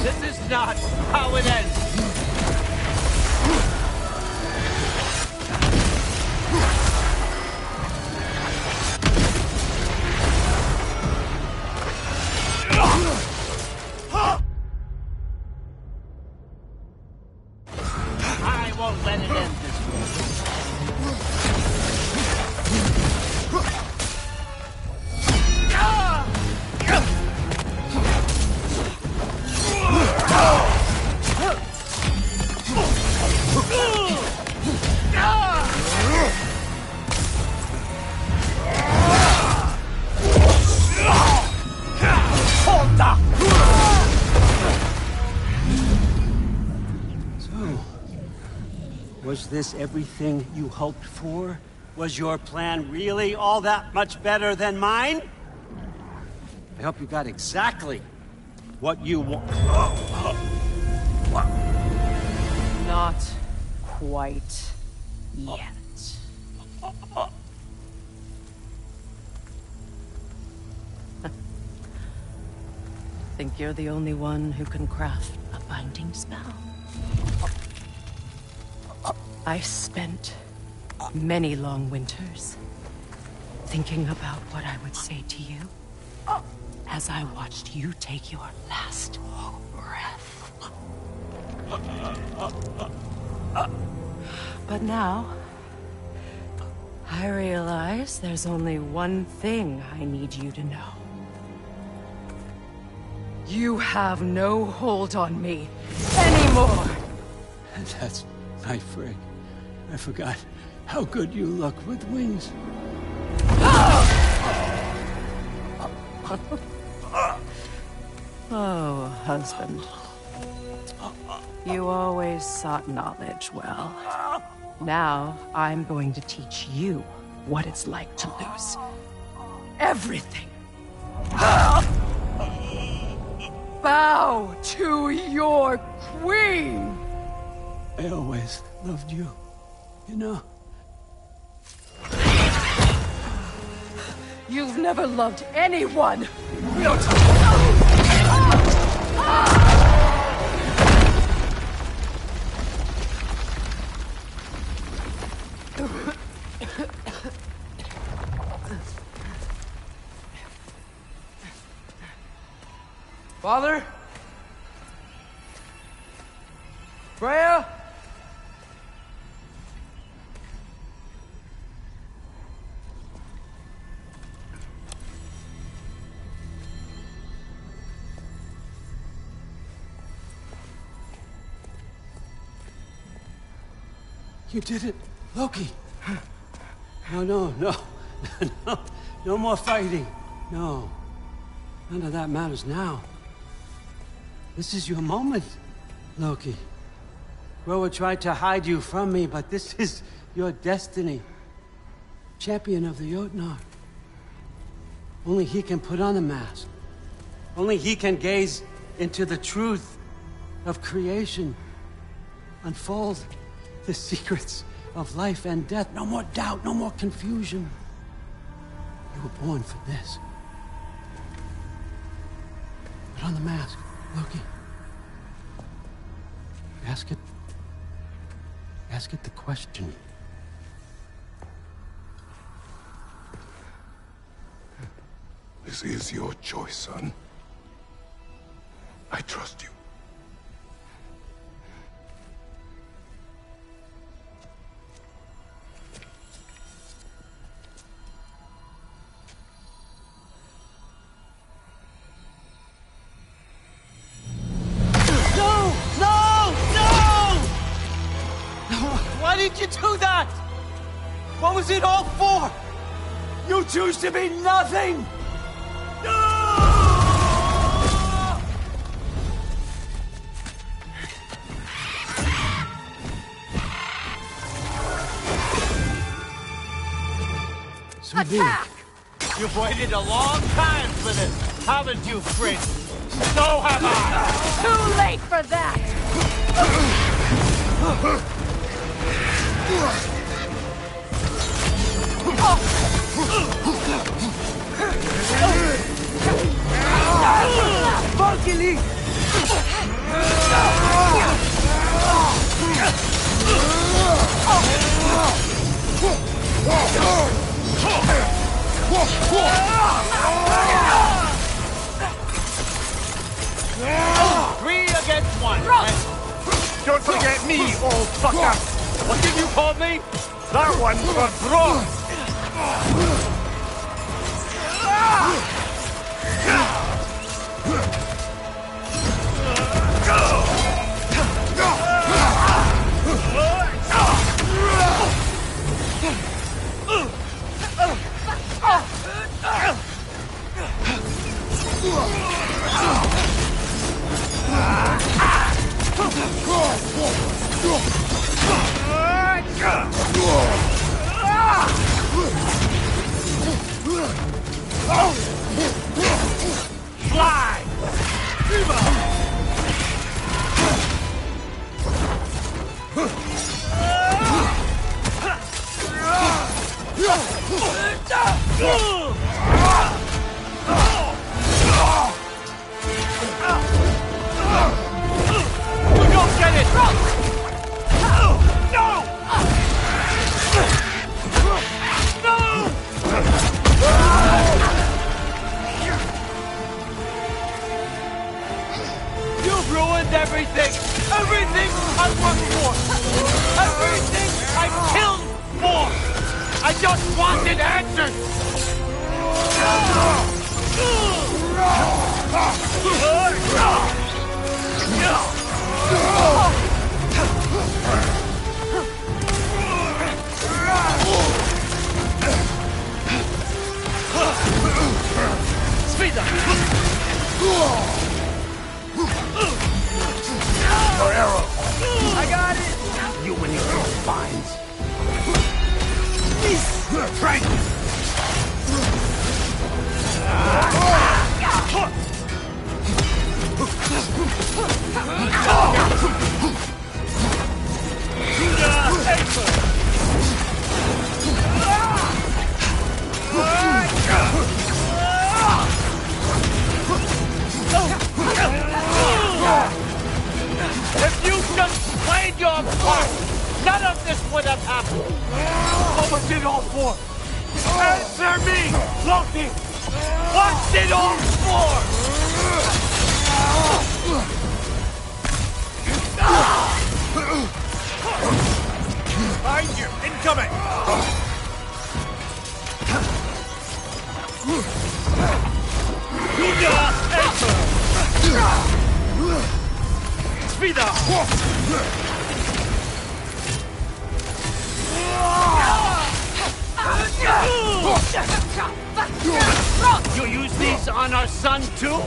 This is not how it ends. I won't let it end this way. Was this everything you hoped for? Was your plan really all that much better than mine? I hope you got exactly what you want. Not quite yet. Think you're the only one who can craft a binding spell? I've spent many long winters thinking about what I would say to you as I watched you take your last breath. But now, I realize there's only one thing I need you to know. You have no hold on me anymore! That's my frig. I forgot how good you look with wings. Oh, husband. You always sought knowledge well. Now, I'm going to teach you what it's like to lose everything. Bow to your queen! I always loved you, you know. You've never loved anyone! Father? Freya? You did it, Loki. No, no, no. No, no more fighting. No. None of that matters now. This is your moment, Loki. GoWR tried to hide you from me, but this is your destiny. Champion of the Jotnar. Only he can put on the mask. Only he can gaze into the truth of creation. Unfold the secrets of life and death. No more doubt, no more confusion. You were born for this. Put on the mask, Loki. Ask it the question. This is your choice, son. I trust you. Why did you do that? What was it all for? You choose to be nothing! Attack! You've waited a long time for this, haven't you, Fritz? So have I! Too late for that! Valkyrie! Three against one. Don't forget me, old fucker! What did you call me? That one's for Bro. Fly! You don't get it! No! You've ruined everything! Everything I worked for! Everything I killed for! I I just wanted answers! Speed up! Your arrow! I got it! You and your spines! Frank! If you just played your part, none of this would have happened. What was it all for? Answer me, Loki! What's it all for? Behind you! Incoming! Speed up! You use these on our son too?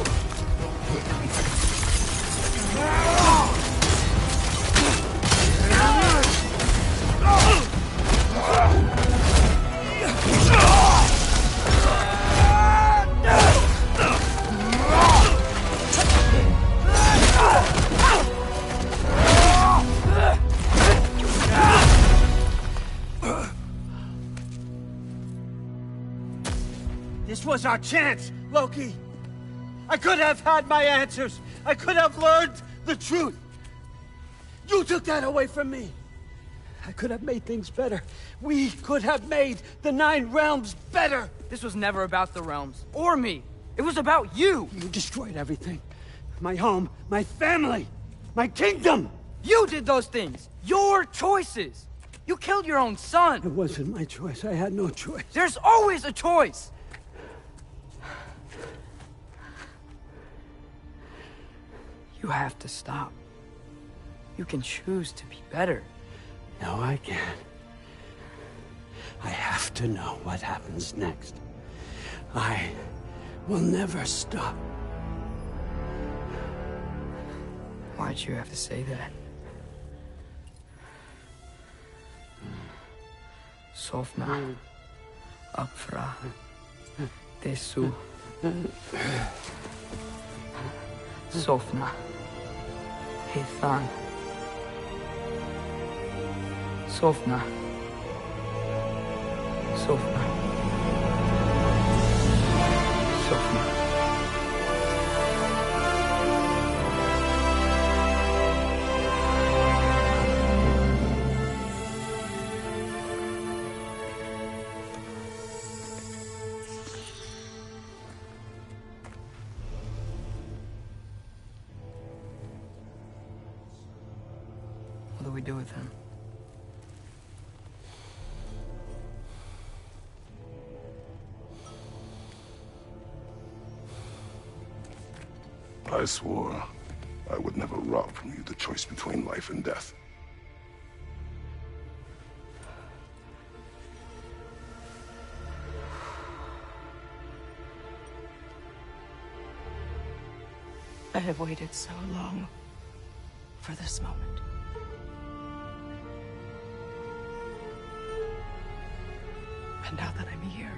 This was our chance, Loki. I could have had my answers. I could have learned the truth. You took that away from me. I could have made things better. We could have made the 9 realms better. This was never about the realms, or me. It was about you. You destroyed everything. My home, my family, my kingdom. You did those things. Your choices. You killed your own son. It wasn't my choice. I had no choice. There's always a choice. You have to stop. You can choose to be better. No, I can't. I have to know what happens next. I will never stop. Why'd you have to say that? Sofna. Apfra. Desu. Sofna. Hethan. Sofna. Sofna. Sofna. What do we do with him? I swore I would never rob from you the choice between life and death. I have waited so long for this moment. And now that I'm here,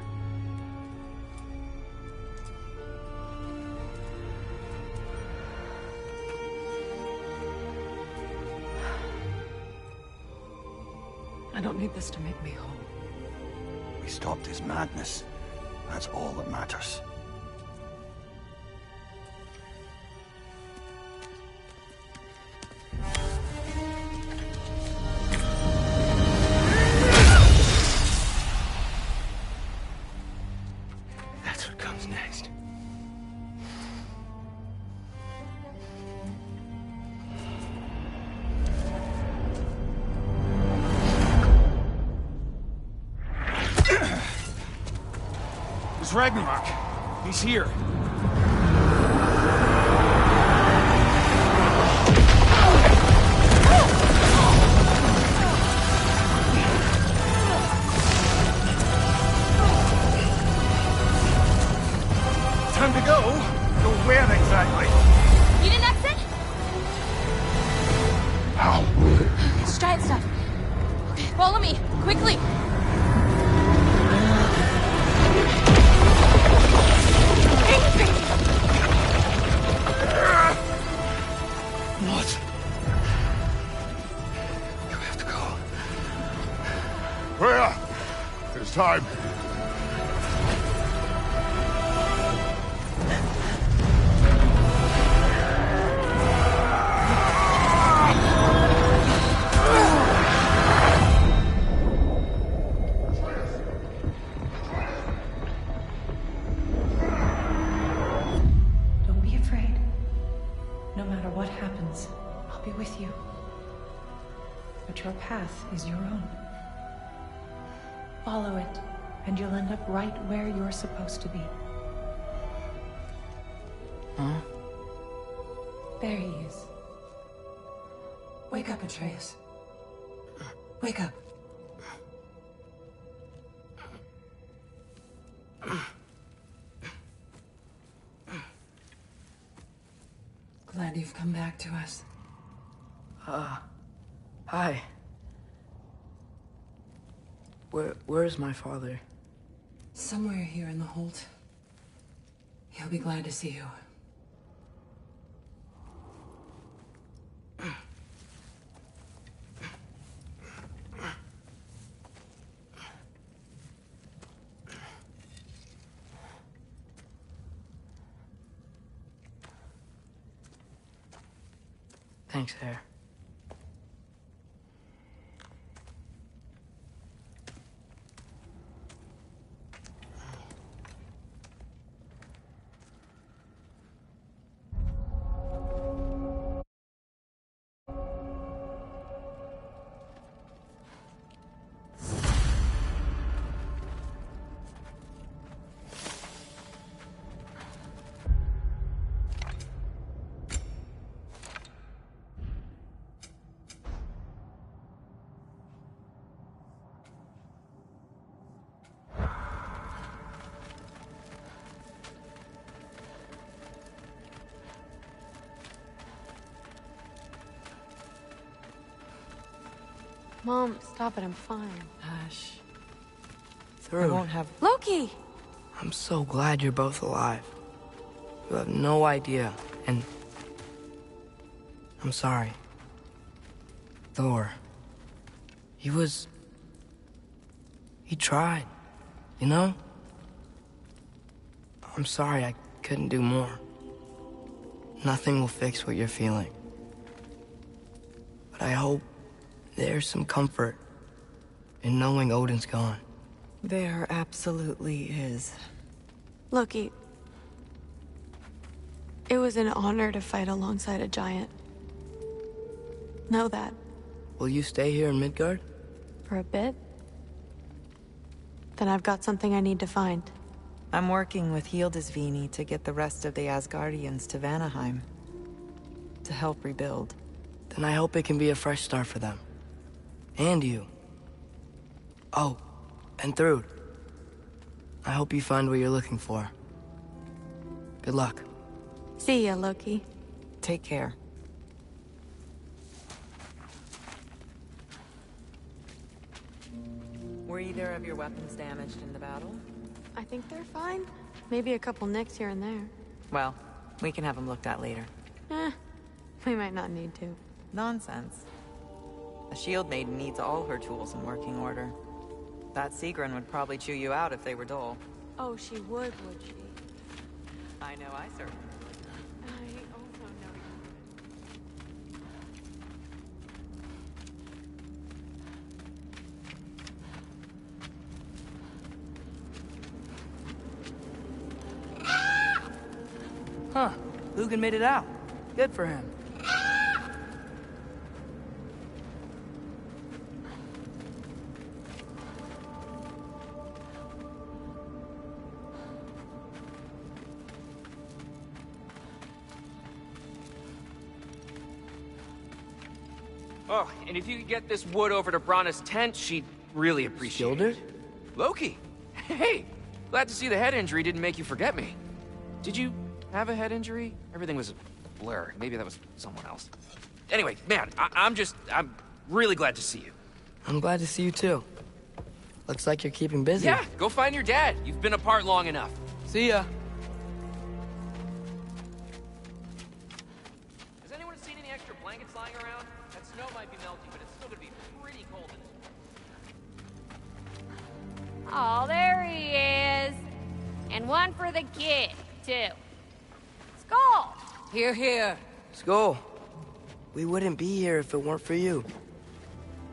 I don't need this to make me whole. We stopped his madness. That's all that matters. That's what comes next. It's Ragnarok. He's here. Time to go. Go where exactly? You need an exit? How? It's giant stuff. Okay, follow me, quickly. What? You have to go. Where? There's time. Don't be afraid. No matter what happens, I'll be with you. But your path is your own. Follow it, and you'll end up right where you're supposed to be. Huh? There he is. Wake up, Atreus. Wake up. Glad you've come back to us. Hi. Where's my father? Somewhere here in the Holt. He'll be glad to see you. Thanks, Hare. Mom, stop it. I'm fine. Hush. I Through. won't have... Loki! I'm so glad you're both alive. You have no idea, and... I'm sorry. Thor. He tried, you know? I'm sorry I couldn't do more. Nothing will fix what you're feeling. But I hope there's some comfort in knowing Odin's gone. There absolutely is. Loki, it was an honor to fight alongside a giant. Know that. Will you stay here in Midgard? For a bit. Then I've got something I need to find. I'm working with Hildisvini to get the rest of the Asgardians to Vanaheim. To help rebuild. Then I hope it can be a fresh start for them. And you. Oh, and Thrud. I hope you find what you're looking for. Good luck. See ya, Loki. Take care. Were either of your weapons damaged in the battle? I think they're fine. Maybe a couple nicks here and there. Well, we can have them looked at later. We might not need to. Nonsense. A shield maiden needs all her tools in working order. That Sigrun would probably chew you out if they were dull. Oh, she would she? I know I certainly would. I also know Huh. Lugan made it out. Good for him. Oh, and if you could get this wood over to Brana's tent, she'd really appreciate it. Loki! Hey! Glad to see the head injury didn't make you forget me. Did you have a head injury? Everything was a blur. Maybe that was someone else. Anyway, man, I'm really glad to see you. I'm glad to see you too. Looks like you're keeping busy. Yeah, go find your dad. You've been apart long enough. See ya. Has anyone seen any extra blankets lying around? That snow might be melting, but it's still gonna be pretty cold in this. Oh, there he is. And one for the kid, too. Skull! Here, here. Skull. We wouldn't be here if it weren't for you.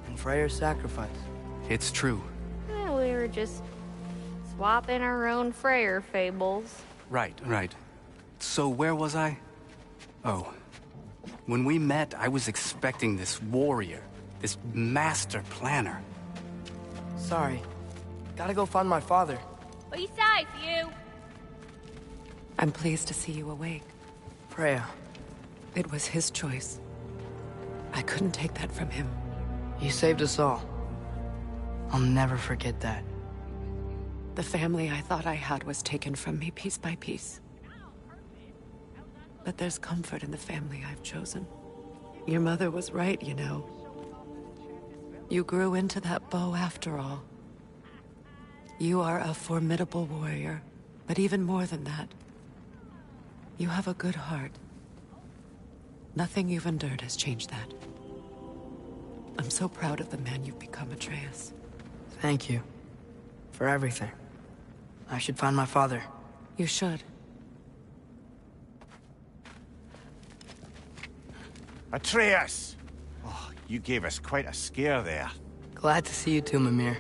And Freyr's sacrifice. It's true. We were just swapping our own Freyr fables. Right. So where was I? Oh. When we met, I was expecting this warrior, this master planner. Sorry. Gotta go find my father. Be safe, you! I'm pleased to see you awake. Freya. It was his choice. I couldn't take that from him. You saved us all. I'll never forget that. The family I thought I had was taken from me piece by piece. But there's comfort in the family I've chosen. Your mother was right, you know. You grew into that bow after all. You are a formidable warrior, but even more than that, you have a good heart. Nothing you've endured has changed that. I'm so proud of the man you've become, Atreus. Thank you. For everything. I should find my father. You should. Atreus! Oh, you gave us quite a scare there. Glad to see you too, Mimir.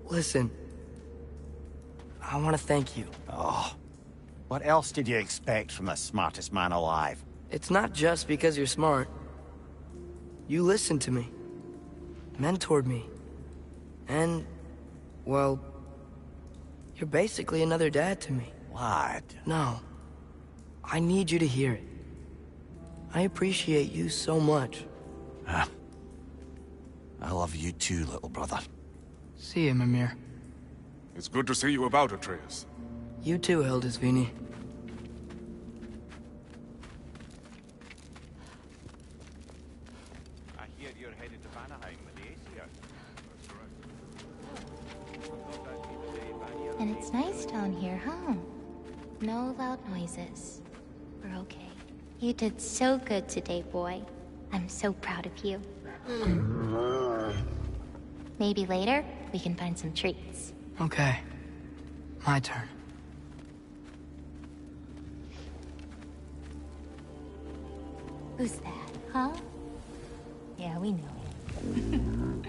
Listen. I want to thank you. Oh. What else did you expect from the smartest man alive? It's not just because you're smart. You listened to me. Mentored me. And, well, you're basically another dad to me. Lad. No. I need you to hear it. I appreciate you so much. I love you too, little brother. See you, Mimir. It's good to see you about, Atreus. You too, Hildisvini. I hear you're headed to Vanaheim with the Aesir. And it's nice down here, huh? No loud noises. We're okay. You did so good today, boy. I'm so proud of you. Maybe later, we can find some treats. Okay. My turn. Who's that, huh? Yeah, we know him.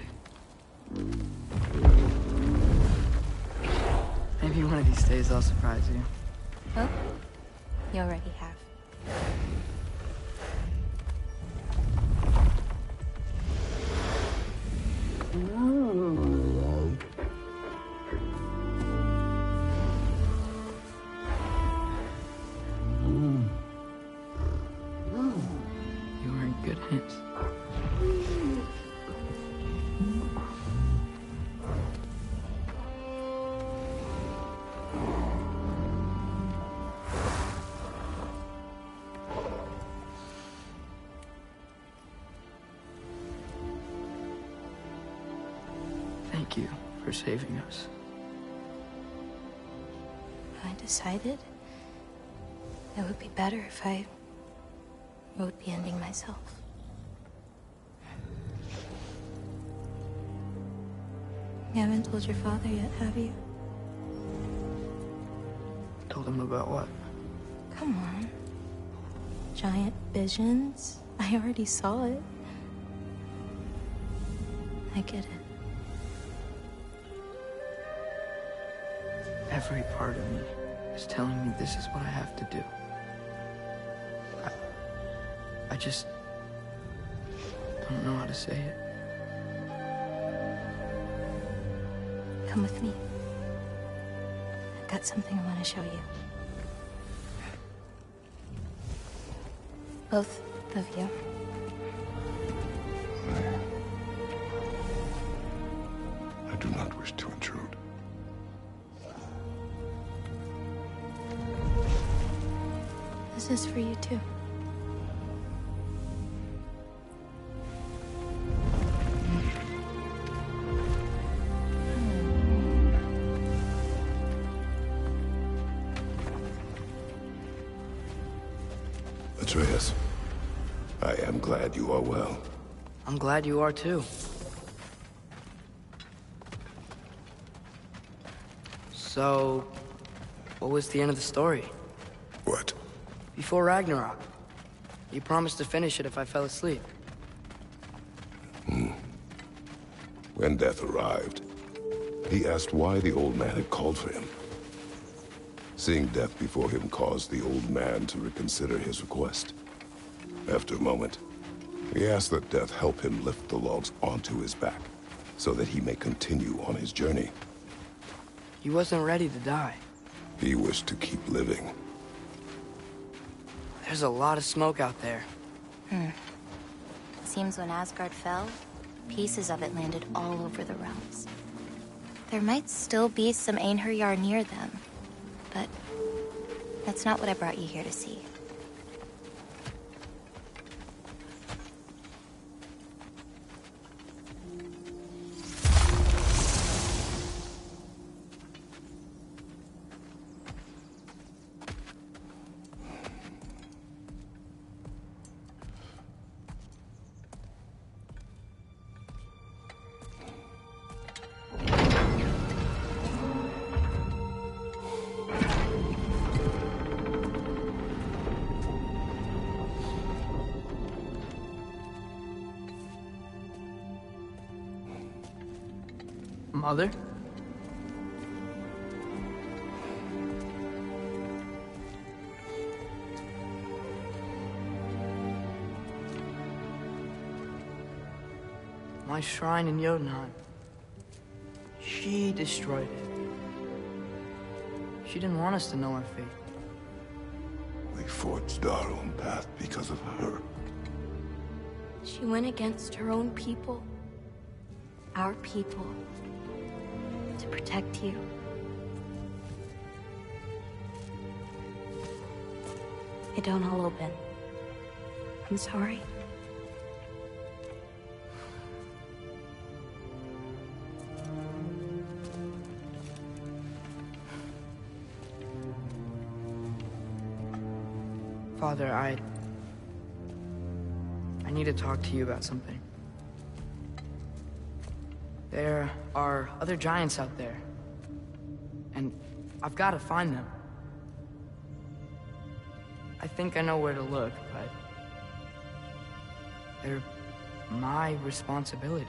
Maybe one of these days I'll surprise you. Oh, you already have. You are in good hands. Thank you for saving us. I decided it would be better if I wrote the ending myself. You haven't told your father yet, have you? Told him about what? Come on. Giant visions? I already saw it. I get it. Every part of me is telling me this is what I have to do. I just don't know how to say it. Come with me. I've got something I want to show you. Both of you. I do not wish to intrude. This is for you, too. Atreus, I am glad you are well. I'm glad you are too. So, what was the end of the story? What? Before Ragnarok. You promised to finish it if I fell asleep. When death arrived, he asked why the old man had called for him. Seeing death before him caused the old man to reconsider his request. After a moment, he asked that death help him lift the logs onto his back, so that he may continue on his journey. He wasn't ready to die. He wished to keep living. There's a lot of smoke out there. Seems when Asgard fell, pieces of it landed all over the realms. There might still be some Einherjar near them, but that's not what I brought you here to see. Mother? My shrine in Jotunheim. She destroyed it. She didn't want us to know our fate. We forged our own path because of her. She went against her own people. Our people. To protect you. It don't all open. I'm sorry. Father, I need to talk to you about something. There are other giants out there, and I've got to find them. I think I know where to look, but they're my responsibility.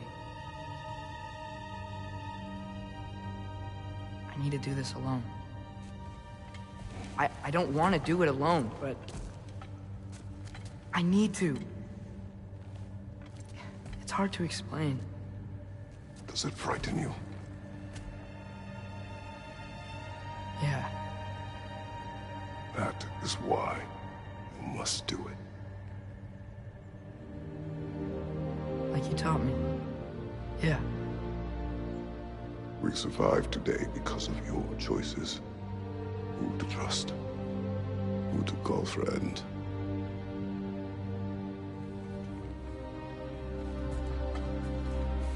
I need to do this alone. I don't want to do it alone, but I need to. It's hard to explain. Does it frighten you? Yeah. That is why you must do it. Like you taught me. Yeah. We survived today because of your choices. Who to trust, who to call friend.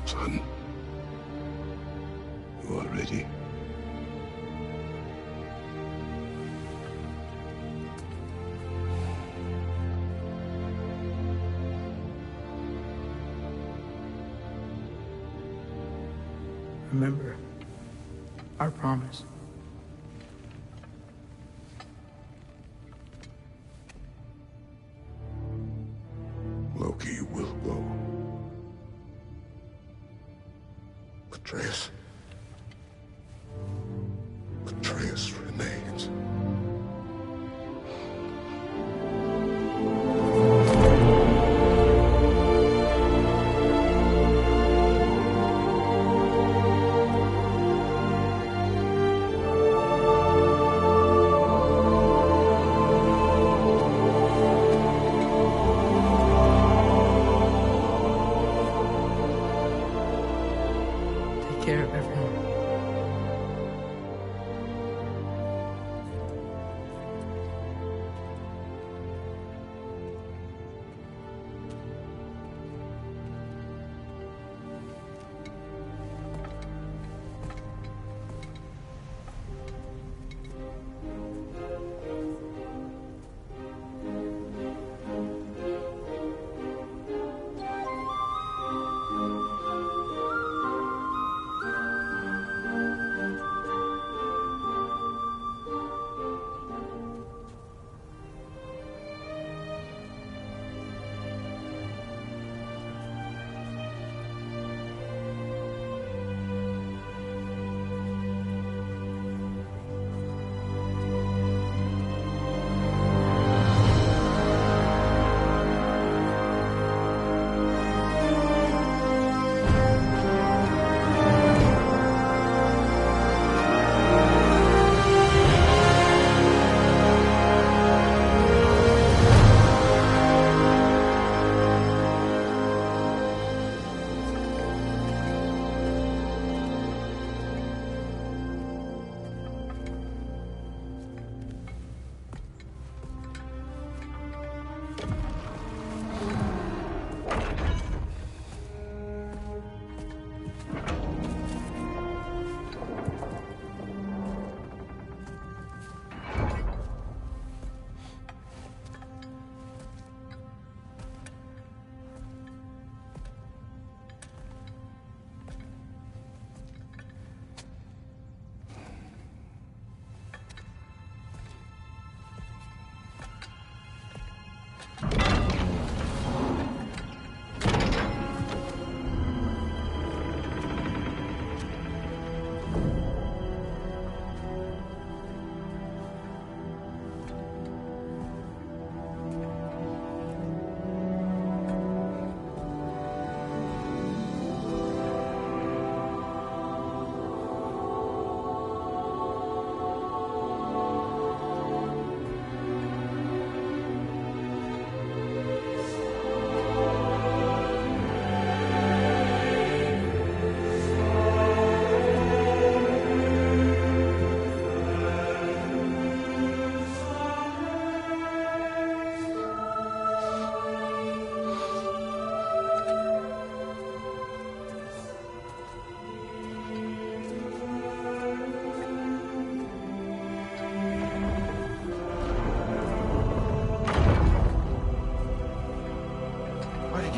Son, you are ready. Remember our promise. Loki will go. Atreus. Atreus remains.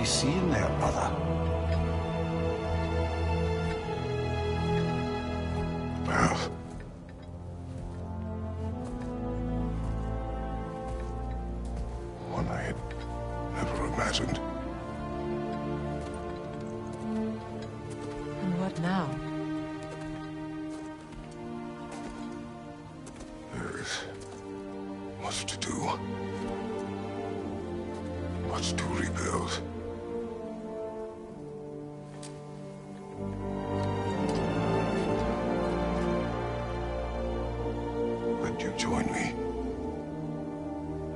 you seeing there, brother? Path. One I had never imagined. And what now? There is much to do. Much to rebuild. Would you join me?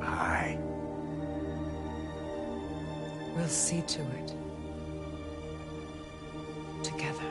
Aye. We'll see to it. Together.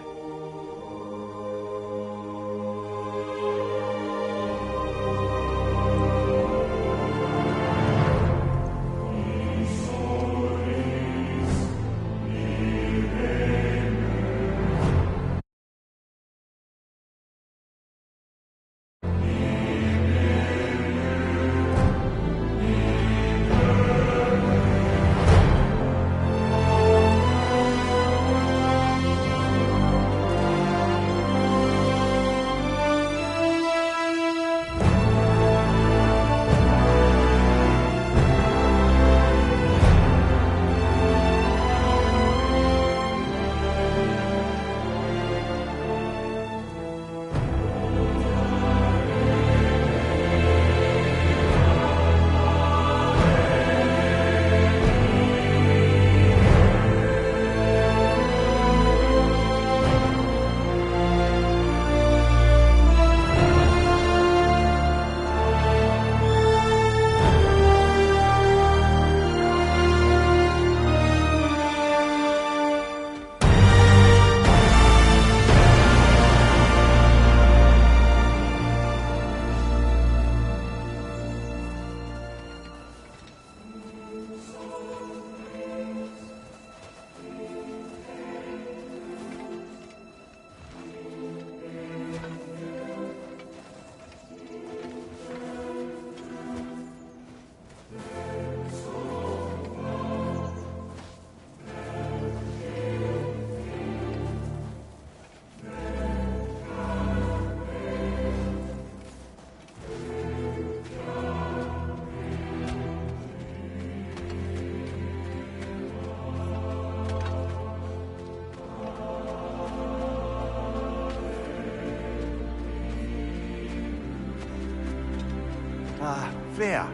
Freya,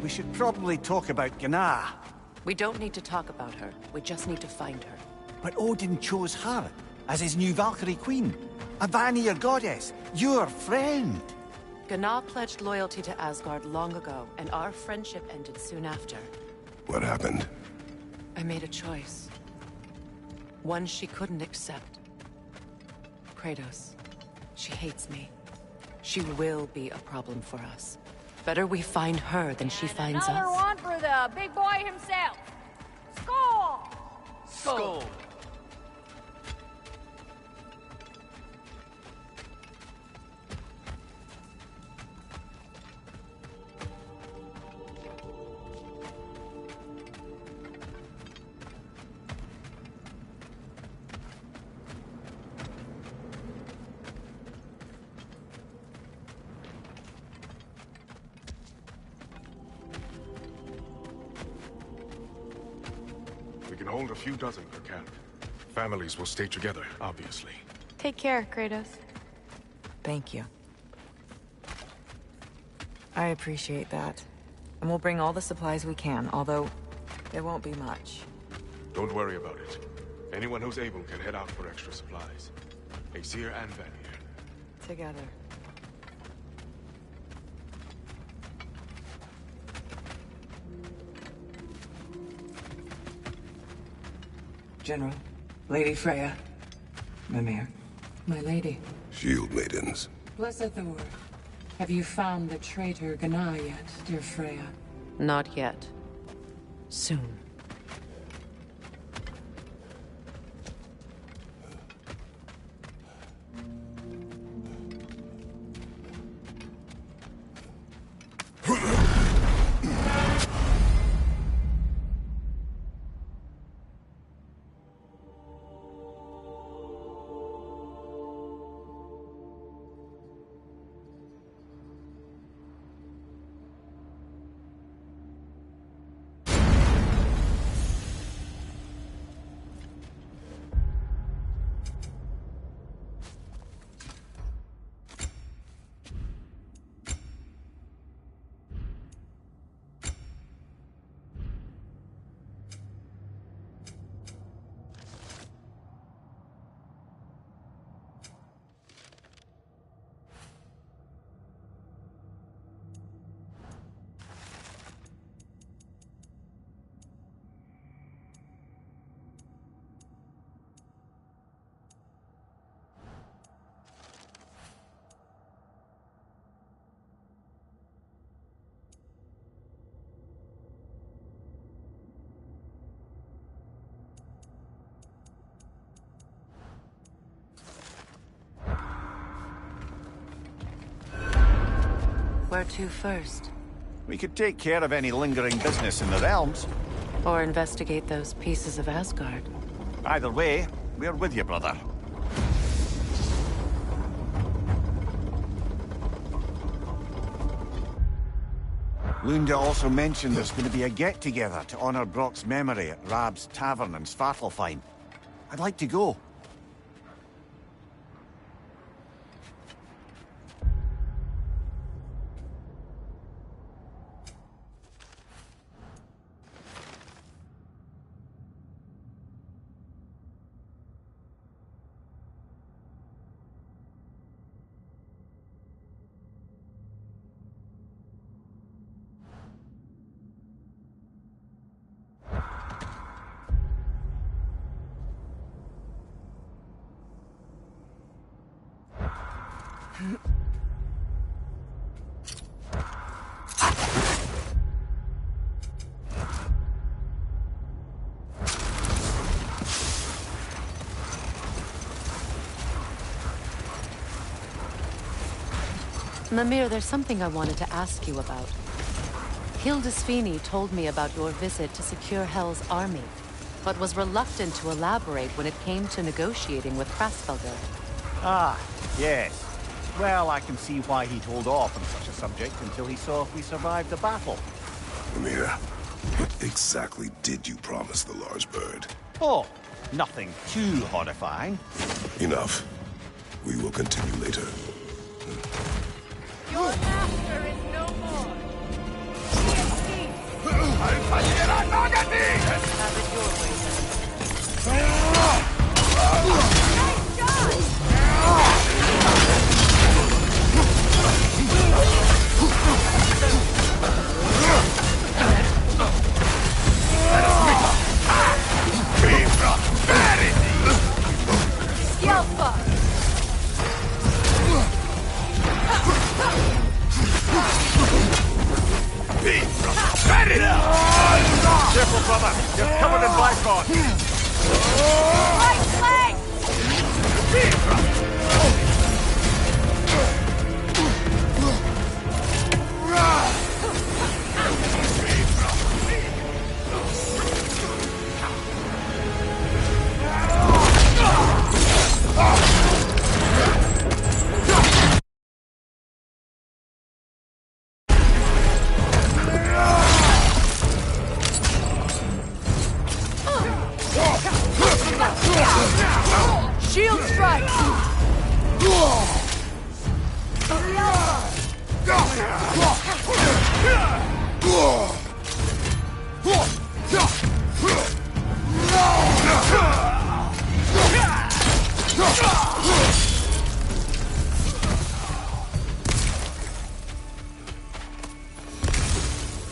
we should probably talk about GoWR. We don't need to talk about her. We just need to find her. But Odin chose her as his new Valkyrie queen. A Vanir goddess, your friend. GoWR pledged loyalty to Asgard long ago, and our friendship ended soon after. What happened? I made a choice. One she couldn't accept. Kratos. She hates me. She will be a problem for us. Better we find her than she finds Another us. one for the big boy himself. Skull! Skull. We can hold a few dozen per camp. Families will stay together, obviously. Take care, Kratos. Thank you. I appreciate that. And we'll bring all the supplies we can, although there won't be much. Don't worry about it. Anyone who's able can head out for extra supplies. Aesir and Vanir. Together. General, Lady Freya, Mimir, my lady. Shield maidens. Blessed Thor, have you found the traitor GoWR yet, dear Freya? Not yet. Soon. Where to first? We could take care of any lingering business in the realms. Or investigate those pieces of Asgard? Either way, we're with you, brother. Lunda also mentioned there's going to be a get-together to honor Brock's memory at Rab's Tavern in Svartalfheim. I'd like to go. Mimir, there's something I wanted to ask you about. Hildisvini told me about your visit to secure Hell's army, but was reluctant to elaborate when it came to negotiating with Krasfelder. Ah, yes. Well, I can see why he'd hold off on such a subject until he saw if we survived the battle. Mimir, what exactly did you promise the large bird? Oh, nothing too horrifying. Enough. We will continue later. Your master is no more. Have it your way, Careful, brother. You're covered in Bifrost. Right leg! Shield strike!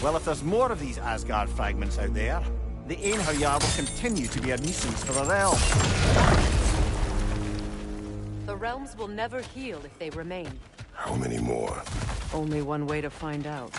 Well, if there's more of these Asgard fragments out there, the Einherjar will continue to be a nuisance for the realm. The realms will never heal if they remain. How many more? Only one way to find out.